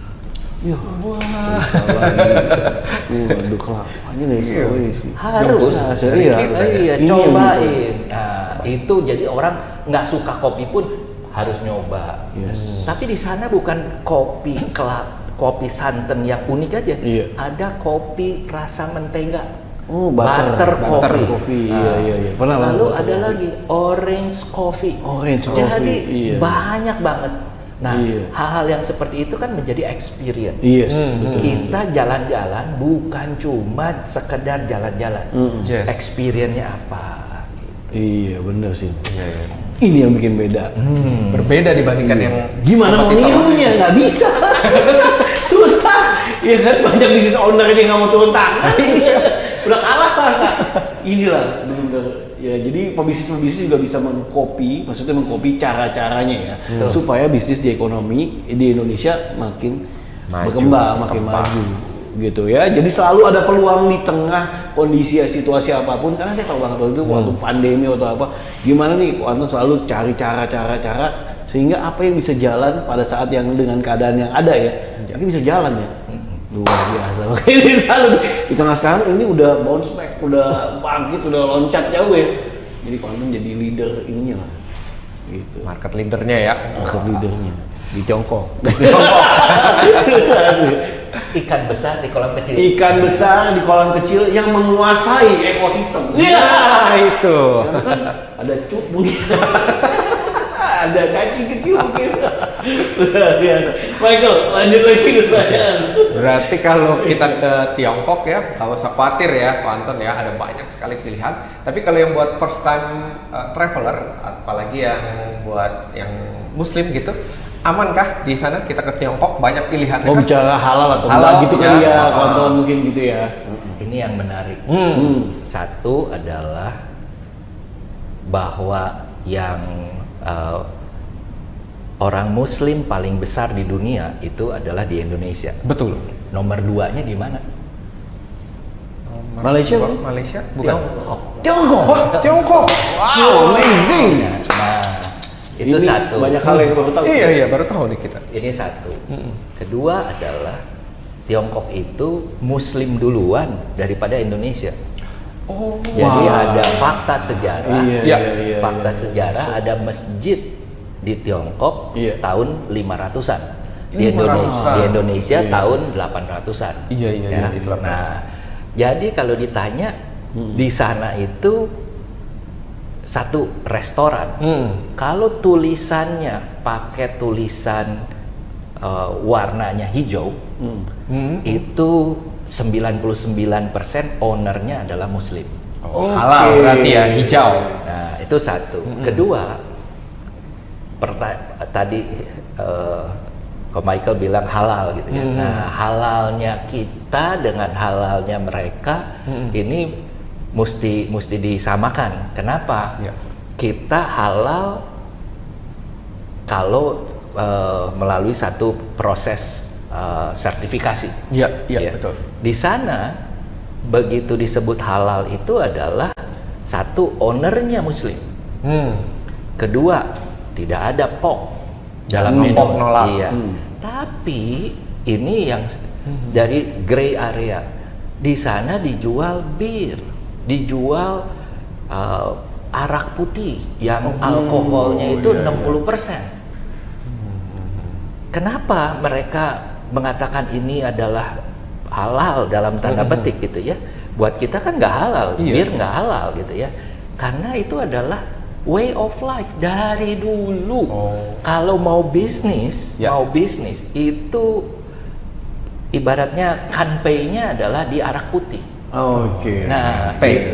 Waduh, kelapanya dari Sulawesi. Harus. Iya. Iya, Ini yang cobain. Nah, itu jadi orang nggak suka kopi pun harus nyoba. Yes. Tapi di sana bukan kopi santan yang unik aja. Iya. Ada kopi rasa mentega. Oh, butter coffee. coffee. Nah, Iya. Pernah lalu butter ada coffee. lagi orange coffee. Orange Jadi coffee, iya. banyak banget. Nah, Iya. hal-hal yang seperti itu kan menjadi experience. Yes, betul. Kita jalan-jalan bukan cuma sekedar jalan-jalan. Yes. Experience-nya apa? Iya, bener sih. Iya. Ini yang bikin beda. Berbeda dibandingkan yang Gimana mau kompetitor. nirunya? Nggak bisa. Susah. Iya kan, banyak bisnis owner aja nggak mau turun tangan. Udah kalah Kak. Inilah benar-benar ya, jadi pebisnis juga bisa mengcopy, maksudnya mengcopy cara-caranya ya, supaya bisnis di ekonomi di Indonesia makin Maju, berkembang, makin maju gitu ya. Jadi selalu ada peluang di tengah kondisi situasi apapun, karena saya tahu banget waktu itu waktu pandemi atau apa, gimana nih Anton selalu cari cara-cara sehingga apa yang bisa jalan pada saat yang dengan keadaan yang ada ya, tapi bisa jalan ya. Luar biasa. Ini salut. Di tengah sekarang ini udah bounce back, udah bangkit, udah loncat jauh ya. Jadi Anton jadi leader ininya lah. Gitu. Market leadernya ya. Market leadernya. di Tiongkok. Ikan besar di kolam kecil. Ikan besar di kolam kecil yang menguasai ekosistem. Ya, itu. Karena kan ada cup mungkin. Ada cacing kecil mungkin. Luar biasa. Michael, lanjut lagi pertanyaan. Berarti kalau kita ke Tiongkok ya, nggak usah khawatir ya, Pak Anton ya, ada banyak sekali pilihan. Tapi kalau yang buat first time traveler, apalagi yang buat yang Muslim gitu, amankah di sana kita ke Tiongkok banyak pilihan? Oh, bicara halal atau Halal, enggak gitu kali ya. ya, kawan-kawan mungkin gitu ya. Ini yang menarik. Satu adalah bahwa yang orang Muslim paling besar di dunia itu adalah di Indonesia. Betul. Nomor 2-nya di mana? Malaysia? Malaysia? Bukan. Tiongkok. Tiongkok. Wow, amazing. Nah, itu Ini satu. banyak hal yang baru tahu. Iya, baru tahu nih kita. Ini satu. Kedua adalah Tiongkok itu Muslim duluan daripada Indonesia. Oh. Jadi ada fakta sejarah. iya, Fakta sejarah ada masjid di Tiongkok Iya. tahun 500-an. 500-an. Di Indonesia tahun 800-an. Iya, Ya. di 800-an. Nah, jadi kalau ditanya di sana itu satu restoran. Kalau tulisannya pakai tulisan warnanya hijau, itu 99% ownernya adalah Muslim. Oh, halal berarti ya, hijau. Nah, itu satu. Kedua, tadi Ko Michael bilang halal gitu ya. Nah, halalnya kita dengan halalnya mereka ini mesti disamakan. Kenapa? Ya. Kita halal kalau melalui satu proses sertifikasi. Iya, Ya. betul. Di sana begitu disebut halal itu adalah satu ownernya Muslim. Kedua, tidak ada pork dalam menu. Pork nolak. Iya. Tapi ini yang dari gray area. Di sana dijual bir, dijual arak putih yang alkoholnya itu 60%. Kenapa mereka mengatakan ini adalah halal dalam tanda petik gitu ya? Buat kita kan nggak halal, Iya. bir nggak halal gitu ya. Karena itu adalah way of life dari dulu. Kalau mau bisnis, Ya. itu ibaratnya kanpeinya adalah di arak putih. Oke. Nah, Pay,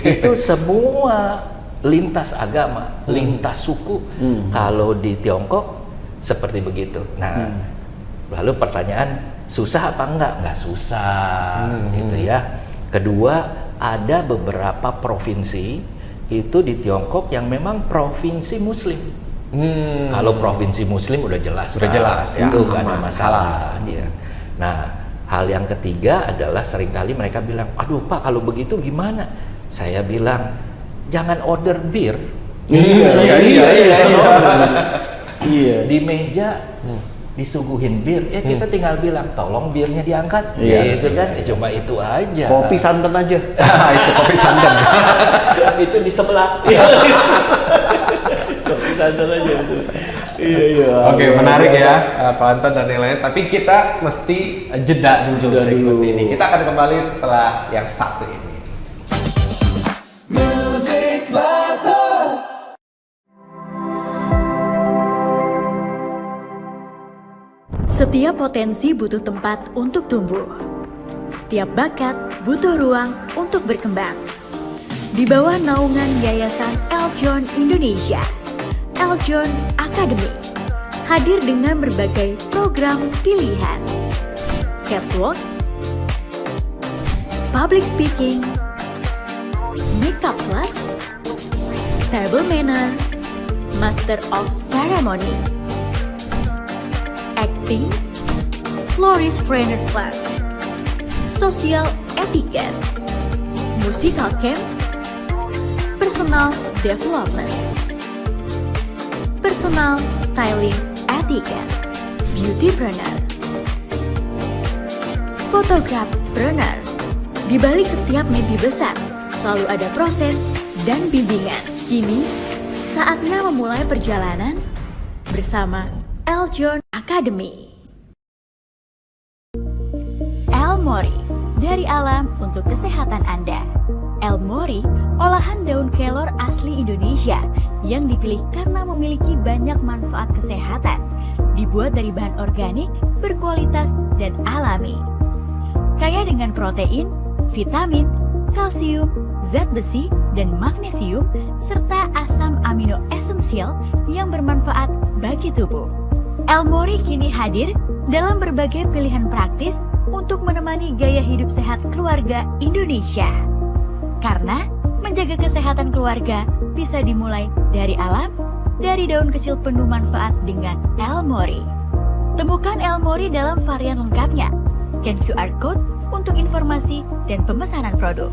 itu semua lintas agama, lintas suku. Kalau di Tiongkok seperti begitu. Nah, lalu pertanyaan, susah apa enggak? Enggak susah, gitu ya. Kedua, ada beberapa provinsi itu di Tiongkok yang memang provinsi Muslim. Kalau provinsi Muslim udah jelas, Udah jelas, ya, itu nggak ada aman, masalah. Ya. Nah, hal yang ketiga adalah seringkali mereka bilang, aduh Pak, kalau begitu gimana? Saya bilang, jangan order bir. Iya. Di meja disuguhin bir, ya kita tinggal bilang tolong birnya diangkat, Iya. gitu kan, ya cuma itu aja. Kopi santan aja. Itu kopi santan. Itu di sebelah. Kopi santan aja itu. Iya. Oke, menarik ya, Pak Anton dan yang lain. Tapi kita mesti jeda dulu Jeda berikut dulu. ini. Kita akan kembali setelah yang satu ini. Setiap potensi butuh tempat untuk tumbuh. Setiap bakat butuh ruang untuk berkembang. Di bawah naungan Yayasan Eljon Indonesia, Eljon Academy hadir dengan berbagai program pilihan. Catwalk, Public Speaking, Makeup Class, Table Manner, Master of Ceremony, Acting, Florist Trainer Class, Social Etiquette, Musical Camp, Personal Development, Personal Styling Etiquette, Beautypreneur, Photographer. Di balik setiap mimpi besar, selalu ada proses dan bimbingan. Kini, saatnya memulai perjalanan bersama Eljon Academy. El Mori, dari alam untuk kesehatan Anda. El Mori, olahan daun kelor asli Indonesia yang dipilih karena memiliki banyak manfaat kesehatan. Dibuat dari bahan organik, berkualitas, dan alami. Kaya dengan protein, vitamin, kalsium, zat besi, dan magnesium, serta asam amino esensial yang bermanfaat bagi tubuh. El Mori kini hadir dalam berbagai pilihan praktis untuk menemani gaya hidup sehat keluarga Indonesia. Karena menjaga kesehatan keluarga bisa dimulai dari alam, dari daun kecil penuh manfaat dengan El Mori. Temukan El Mori dalam varian lengkapnya. Scan QR Code untuk informasi dan pemesanan produk.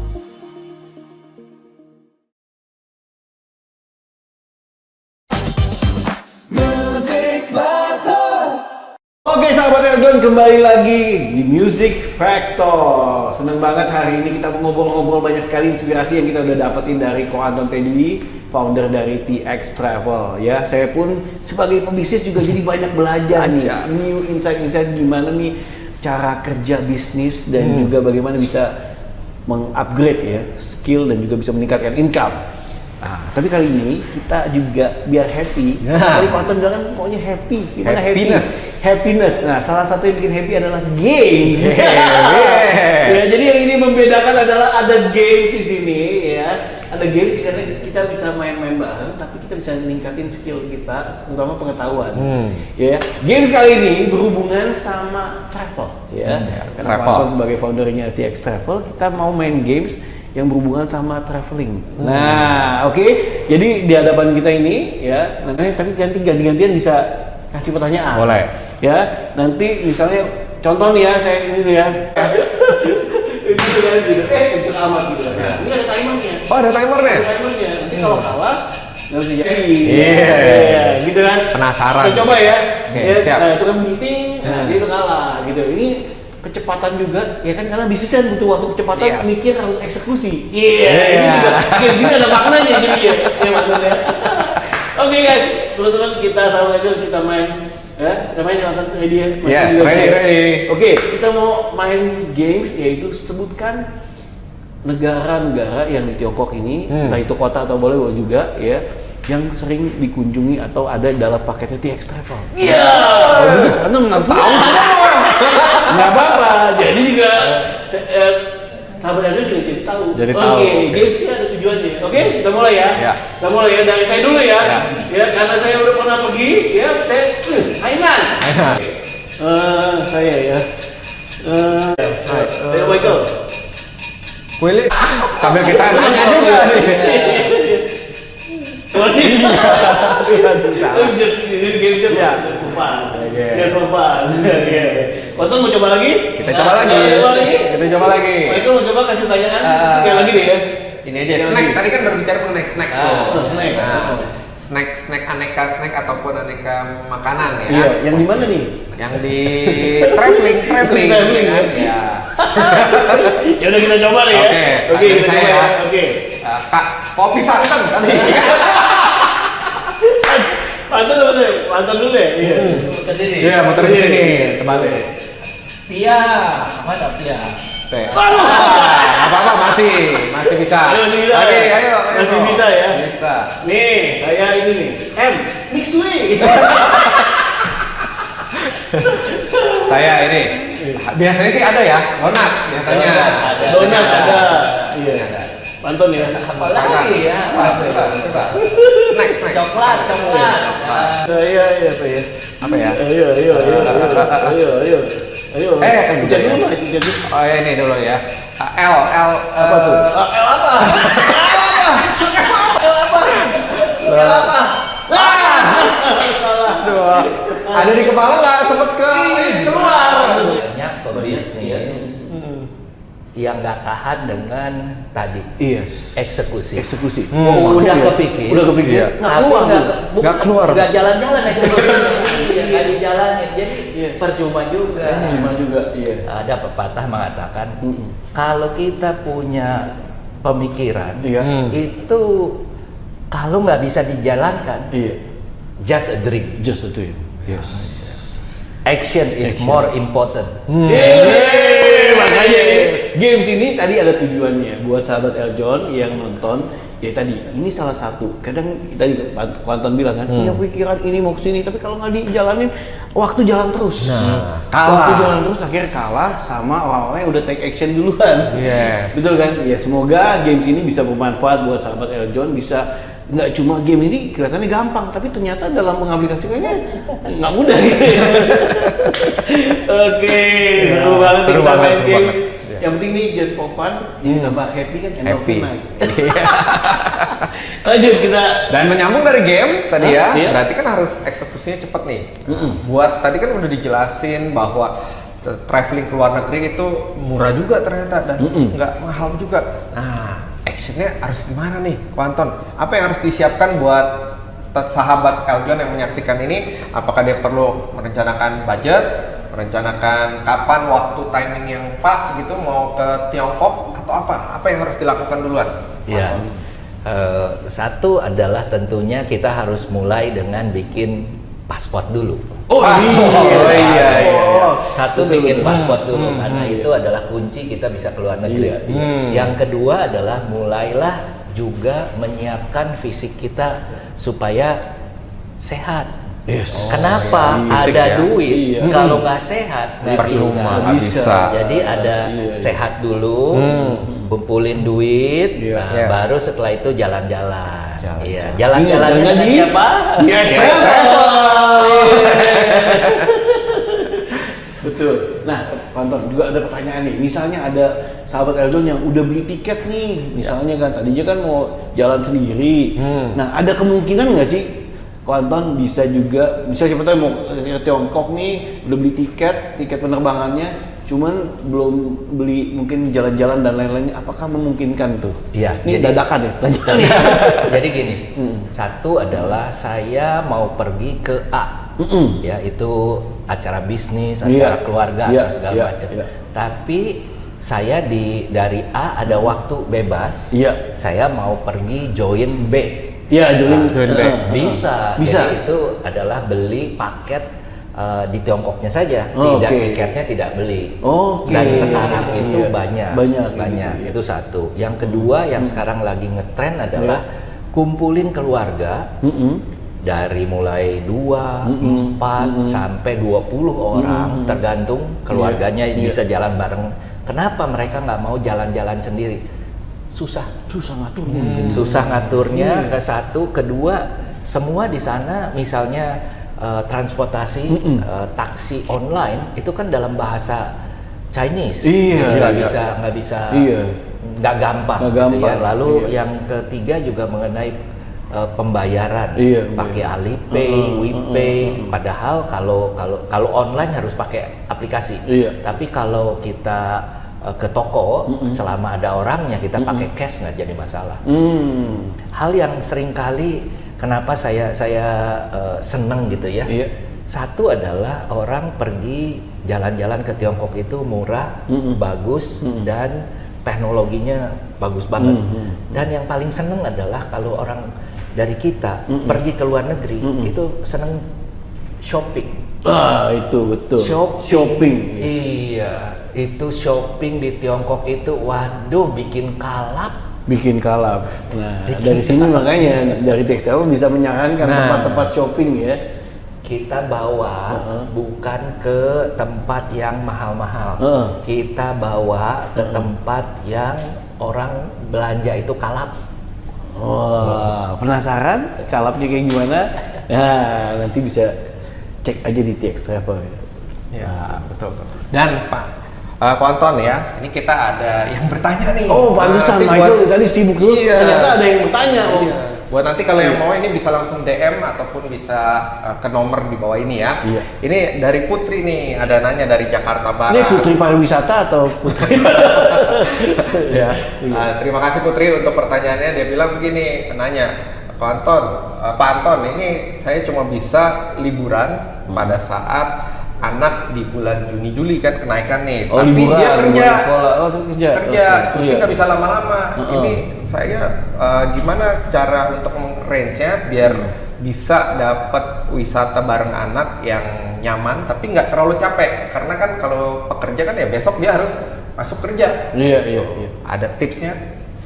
Oke sahabat Eljon, kembali lagi di Music Factor. Senang banget hari ini kita ngobrol-ngobrol banyak sekali inspirasi yang kita udah dapetin dari Ko Anton Teddy, founder dari TX Travel. Ya, saya pun sebagai pebisnis juga jadi banyak belajar nih, new insight-insight gimana nih cara kerja bisnis dan juga bagaimana bisa mengupgrade ya skill dan juga bisa meningkatkan income. Nah, tapi kali ini kita juga biar happy. Tadi Ko Anton bilang kan maunya happy. Gimana Happiness. Happiness. Nah, salah satu yang bikin happy adalah games. Ya, jadi yang ini membedakan adalah ada games di sini ya. Ada games di sana kita bisa main-main bareng, tapi kita bisa meningkatin skill kita, terutama pengetahuan. Ya, games kali ini berhubungan sama travel ya. Karena Ko travel. Anton sebagai foundernya TX Travel, kita mau main games yang berhubungan sama traveling. Nah, oke. Jadi di hadapan kita ini ya, tapi ganti-gantian bisa kasih pertanyaan. Boleh. Ya, nanti misalnya contoh nih ya, saya ini nih ya. Gitu kan, gitu. Kenceng amat gitu. Nah, ini ada timernya. Oh, ada timernya? Ada timernya. Nanti kalau kalah nggak bisa jadi. Iya. Gitu kan. Penasaran. Kita coba ya. Oke, Ya, siap. nah, itu kan meeting, nah, dia udah kalah gitu. Ini kecepatan juga, ya kan, karena bisnis kan butuh waktu kecepatan, Yes. mikir harus eksekusi. Ini juga, di sini ada maknanya jadi ya, maksudnya. Oke guys, teman-teman kita sama aja kita main, ya, kita main yang nonton ready ya. Mas Yes, juga ready, ya? ready. Oke, kita mau main games, yaitu sebutkan negara-negara yang di Tiongkok ini, entah itu kota atau boleh juga ya, yang sering dikunjungi atau ada dalam paketnya TX Travel. Iya. Anda menang tahu. Nggak apa-apa. Jadi juga sahabat Anda juga jadi tahu. Jadi tahu. Oke, gamesnya ada tujuannya. Oke, kita mulai ya. Ya. Kita mulai ya dari saya dulu ya. Ya. Ya, karena saya udah pernah pergi, ya saya Hainan. Saya ya. Ayo Michael. Willy, sambil kita nanya juga nih. Jadi game jam ya. Just for fun. Konton mau coba lagi? Kita coba lagi. Kita coba lagi. Michael mau coba kasih pertanyaan sekali lagi deh ya. Ini aja snack. Tadi kan berbicara mengenai snack tuh. Snack. Nah, snack aneka snack ataupun aneka makanan ya. Iya, yang di mana nih? Yang di traveling Traveling, kan? ya. Ya. Ya udah kita coba deh ya. Oke, Oke, kita saya coba ya. ya. Oke. Kak, kopi santan tadi. Pantun dulu deh. Iya. Ke sini. Iya, muter di sini, kembali. Pia, mana Pia? Teh. Apa-apa masih bisa. Masih bisa. Oke, ayo. Masih bisa ya? Bisa. Nih, saya ini nih. Mixui. Saya ini. Biasanya sih ada ya, donat biasanya. Donat ada. Iya. Pantun ya. Apalagi ya? Snack. Coklat. Saya apa ya? Apa ya? Ayo. Hujan dulu lah, hujan dulu. Oh ya, ini dulu ya. L. Apa tuh? L apa? Aduh, ada di kepala nggak sempet keluar. Banyak pebisnis yang nggak tahan dengan tadi Yes. eksekusi. Oh, Udah iya. kepikir. Udah kepikir. Iya. Nggak Tapi keluar. Nggak keluar. Nggak jalan-jalan eksekusinya. Iya, nggak dijalanin. Jadi Yes. percuma juga. Cuma juga, iya. Ada pepatah mengatakan kalau kita punya pemikiran Iya. itu kalau nggak bisa dijalankan, Iya. just a dream. Just a dream. Action is more important. Makanya games ini tadi ada tujuannya buat sahabat Eljon yang nonton. Ya tadi, ini salah satu. Kadang tadi Kuanton bilang kan, punya pikiran ini mau kesini, tapi kalau nggak dijalanin, waktu jalan terus. kalah. Waktu jalan terus akhirnya kalah sama orang-orang yang udah take action duluan. Yes. Betul kan? Ya semoga games ini bisa bermanfaat buat sahabat Eljon, bisa nggak cuma game ini kelihatannya gampang, tapi ternyata dalam mengaplikasikannya nggak mudah gitu. Oke, seru banget seru kita banget, main seru game. banget. Yang penting nih just for fun, ini tambah happy kan, end of the Happy. night. Lanjut kita. Dan menyambung dari game tadi ya, Iya. berarti kan harus eksekusinya cepet nih. Buat tadi kan udah dijelasin bahwa traveling ke luar negeri itu murah juga ternyata dan nggak mahal juga. Nah, actionnya harus gimana nih, Kuanton? Apa yang harus disiapkan buat sahabat Eljon yang menyaksikan ini? Apakah dia perlu merencanakan budget, merencanakan kapan waktu timing yang pas gitu mau ke Tiongkok atau apa? Apa yang harus dilakukan duluan? Ya, satu adalah tentunya kita harus mulai dengan bikin paspor dulu. Iya. Satu bikin paspor dulu karena itu adalah kunci kita bisa keluar negeri. Yang kedua adalah mulailah juga menyiapkan fisik kita supaya sehat. Kenapa Fisik ada ya. duit kalau nggak sehat nggak Percuma, bisa. nggak bisa. Jadi ada sehat dulu, kumpulin duit, nah, Yes. baru setelah itu jalan-jalan. Jalan-jalan. Iya, jalan-jalannya Jalan-jalan dengan di- siapa? Di Extravel. Betul. Nah, Kuanton juga ada pertanyaan nih. Misalnya ada sahabat Eljon yang udah beli tiket nih, misalnya kan tadinya kan mau jalan sendiri. Nah, ada kemungkinan nggak sih Kuanton bisa juga, misalnya siapa tahu mau ke Tiongkok nih, udah beli tiket penerbangannya, cuman belum beli mungkin jalan-jalan dan lain-lainnya, apakah memungkinkan tuh? Iya, Ini jadi- dadakan ya tanya. Jadi gini, satu adalah saya mau pergi ke A, ya itu acara bisnis, acara Iya, keluarga iya, atau segala iya, macam. iya. Tapi saya dari A ada waktu bebas, Iya. saya mau pergi join B. Iya, join Bisa. Bisa. Jadi itu adalah beli paket di Tiongkoknya saja, Oh, tidak oke. tiketnya tidak beli. Oke. Dan sekarang itu Iya. banyak. Banyak, gitu, Itu satu. Yang kedua yang sekarang lagi ngetren adalah kumpulin keluarga dari mulai 2, 4 sampai 20 orang, tergantung keluarganya bisa jalan bareng. Kenapa mereka nggak mau jalan-jalan sendiri? Susah ngaturnya. susah ngaturnya ke satu, kedua semua di sana misalnya transportasi taksi online itu kan dalam bahasa Chinese. Iya, nggak iya. bisa Iya. nggak gampang, Nggak gitu ya. gampang, Lalu iya. yang ketiga juga mengenai pembayaran, Iya, pakai iya. Alipay, WePay. Padahal kalau online harus pakai aplikasi. Iya. Tapi kalau kita ke toko selama ada orangnya kita pakai cash nggak jadi masalah. Hal yang sering kali kenapa saya seneng gitu ya. Iya. Satu adalah orang pergi jalan-jalan ke Tiongkok itu murah, bagus dan teknologinya bagus banget. Dan yang paling seneng adalah kalau orang dari kita pergi ke luar negeri itu seneng shopping. Itu betul. Shopping. Iya, itu shopping di Tiongkok itu waduh bikin kalap. Bikin kalap. Nah, dari sini makanya dari Textile bisa menyarankan tempat-tempat shopping ya. Kita bawa bukan ke tempat yang mahal-mahal. Kita bawa ke tempat yang orang belanja itu kalap. Wah, penasaran kalapnya kayak gimana? Nah, nanti bisa cek aja di TX Travel. Ya, betul. Dan Pak Kuanton ya, ini kita ada yang bertanya nih. Oh, pantesan Nanti Michael buat- tadi sibuk dulu. Iya. Ternyata ada yang bertanya. Iya. Buat nanti kalau yang mau ini bisa langsung DM ataupun bisa ke nomor di bawah ini ya. Iya. Ini dari Putri nih, ada nanya dari Jakarta Barat. Ini Putri Pariwisata atau Putri? Ya. Terima kasih Putri untuk pertanyaannya. Dia bilang begini, nanya, Pak Anton, ini saya cuma bisa liburan pada saat anak di bulan Juni Juli kan kenaikan nih. Oh, Tapi liburan, dia kerja. liburan sekolah. Oh, kerja. Kerja, Oke. tapi Iya. nggak bisa lama-lama. Ini saya gimana cara untuk range-nya biar bisa dapat wisata bareng anak yang nyaman tapi nggak terlalu capek, karena kan kalau pekerja kan ya besok dia harus masuk kerja. Iya. Ada tipsnya,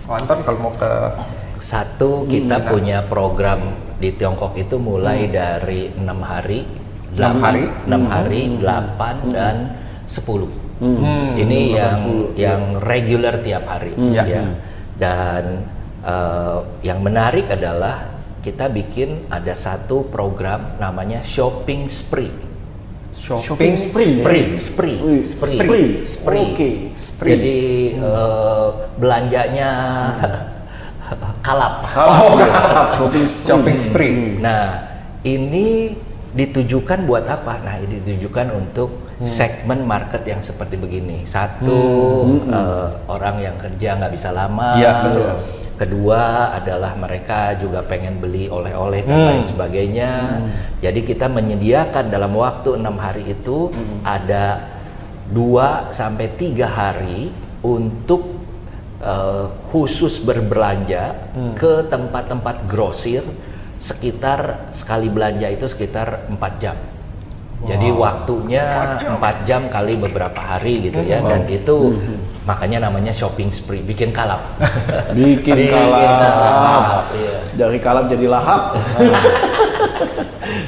Anton, kalau mau ke Satu, kita punya program di Tiongkok itu mulai dari 6 hari, 6 hari, 8 dan 10. Ini yang regular tiap hari. Ya. Dan yang menarik adalah kita bikin ada satu program namanya shopping spree. shopping Spree. Oke. Jadi belanjanya kalap. shopping spree. Nah, ini ditujukan buat apa? Nah, ini ditujukan untuk segmen market yang seperti begini. Satu, orang yang kerja nggak bisa lama. Iya, betul. Kedua adalah mereka juga pengen beli oleh-oleh dan lain sebagainya. Jadi kita menyediakan dalam waktu 6 hari itu ada 2 sampai 3 hari untuk khusus berbelanja ke tempat-tempat grosir, sekitar sekali belanja itu sekitar 4 jam. Jadi waktunya 4 jam kali beberapa hari gitu ya, dan itu makanya namanya shopping spree, bikin kalap. Bikin kalap. Iya. Dari kalap jadi lahap.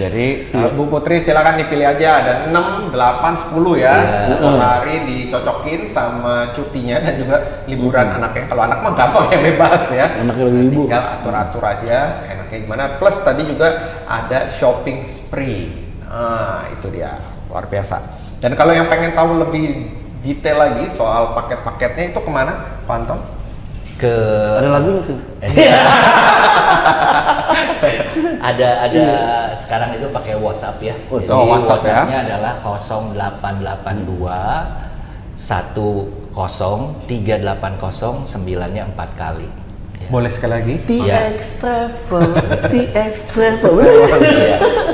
Jadi Bu Putri silakan dipilih aja, ada 6, 8, 10 ya. Per hari dicocokin sama cutinya dan juga liburan anaknya. Kalau anak mah gampang ya, bebas ya. Anaknya lagi libur. Tinggal atur-atur aja enaknya gimana. Plus tadi juga ada shopping spree. Nah, itu dia, luar biasa. Dan kalau yang pengen tahu lebih detail lagi soal paket-paketnya itu kemana, Pak Anton? Ada lagunya tuh. ada sekarang itu pakai WhatsApp ya. WhatsApp. Jadi Oh, WhatsApp ya. WhatsApp-nya adalah 0882 10 380 9-nya 4 kali. Ya. Boleh sekali lagi? TX Travel. Iya.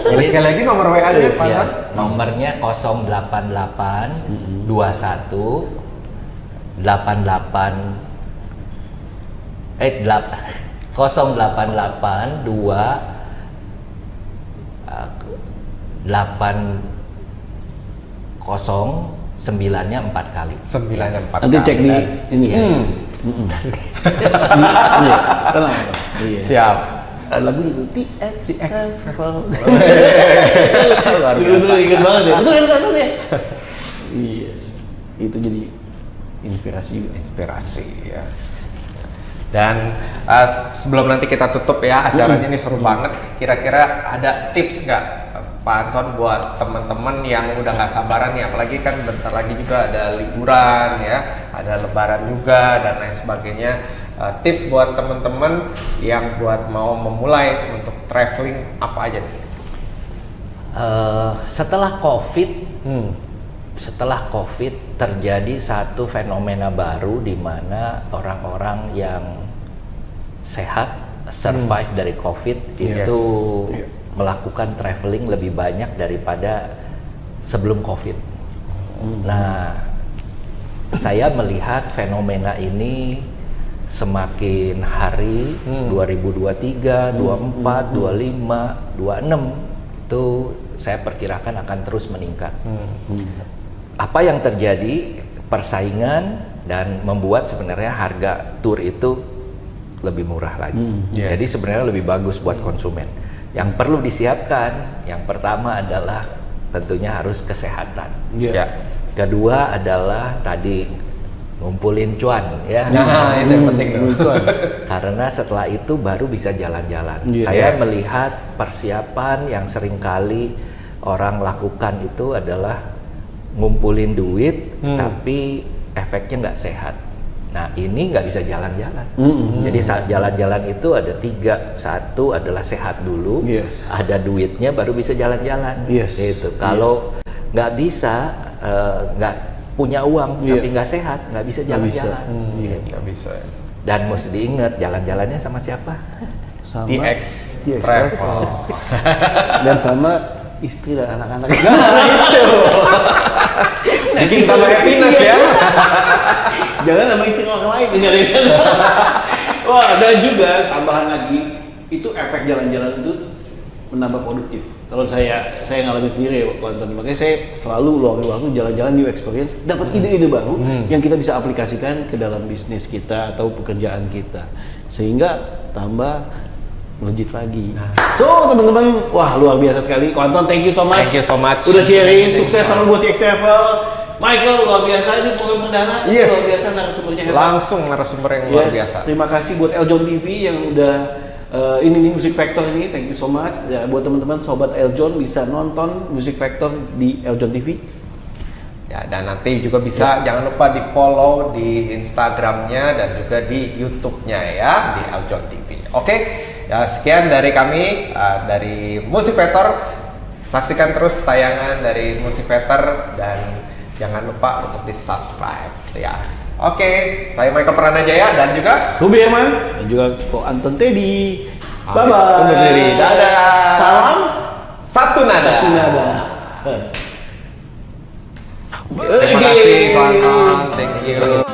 Boleh sekali lagi nomor WA-nya, Pak Ya, Anton? nomornya 088 21 88 088 2 8 0 9-nya 4 kali. 9-nya 4 Nanti cek di ini. Iya. Iya, tenang. Iya. Siap. Ada lagunya tuh TX Travel. Luar biasa. Ingat banget ya. Betul ya. Yes. Itu jadi inspirasi juga. Inspirasi ya. Dan sebelum nanti kita tutup ya acaranya, ini seru banget. Kira-kira ada tips nggak Pak Anton buat teman-teman yang udah nggak sabaran nih, apalagi kan bentar lagi juga ada liburan ya, ada lebaran juga dan lain sebagainya. Tips buat teman-teman yang buat mau memulai untuk traveling apa aja nih? Setelah COVID terjadi satu fenomena baru di mana orang-orang yang sehat survive dari COVID itu melakukan traveling lebih banyak daripada sebelum COVID. Nah, saya melihat fenomena ini semakin hari 2023, 24, 25, 26 itu saya perkirakan akan terus meningkat. Apa yang terjadi? Persaingan dan membuat sebenarnya harga tur itu lebih murah lagi. Jadi sebenarnya lebih bagus buat konsumen. Yang perlu disiapkan, yang pertama adalah tentunya harus kesehatan. Ya. Kedua adalah tadi ngumpulin cuan ya. Nah, itu yang penting tuh. Karena setelah itu baru bisa jalan-jalan. Yes. Saya melihat persiapan yang seringkali orang lakukan itu adalah ngumpulin duit tapi efeknya nggak sehat. Nah, ini nggak bisa jalan-jalan. Jadi saat jalan-jalan itu ada 3. Satu adalah sehat dulu, ada duitnya baru bisa jalan-jalan. Gitu. Kalau nggak bisa, nggak punya uang tapi nggak sehat, nggak bisa jalan-jalan. Gitu. Nggak bisa. Dan mesti diingat jalan-jalannya sama siapa? Sama TX TX Travel. dan sama istri dan anak-anak. Bikin tambah happiness ya. Jangan sama istri orang lain tinggalin. Wah, dan juga tambahan lagi itu efek jalan-jalan itu menambah produktif. Kalau saya ngalamin sendiri ya Ko Anton, makanya saya selalu luangin waktu jalan-jalan new experience, dapat ide-ide baru yang kita bisa aplikasikan ke dalam bisnis kita atau pekerjaan kita, sehingga tambah melejit lagi. So teman-teman, wah luar biasa sekali. Ko Anton, thank you so much. Thank you so much. Udah sharing, Thank you sukses so selalu buat TX Travel. Michael luar biasa, ini program perdana, Yes. luar biasa narasumbernya hebat. Langsung narasumber yang luar biasa. Terima kasih buat Eljon TV yang udah ini nih Music Factor ini, thank you so much. Ya, buat teman-teman sobat Eljon bisa nonton Music Factor di Eljon TV. Ya, dan nanti juga bisa jangan lupa di follow di Instagramnya dan juga di YouTube-nya ya di Eljon TV. Oke, ya sekian dari kami dari Music Factor. Saksikan terus tayangan dari Music Factor dan jangan lupa untuk di subscribe ya. Oke, saya Michael Pranajaya dan juga Ruby Herman dan juga Ko Anton Teddy. Bye bye. Undur diri. Dadah. Salam Satu nada. satu nada. Terima kasih Ko Anton. Thank you.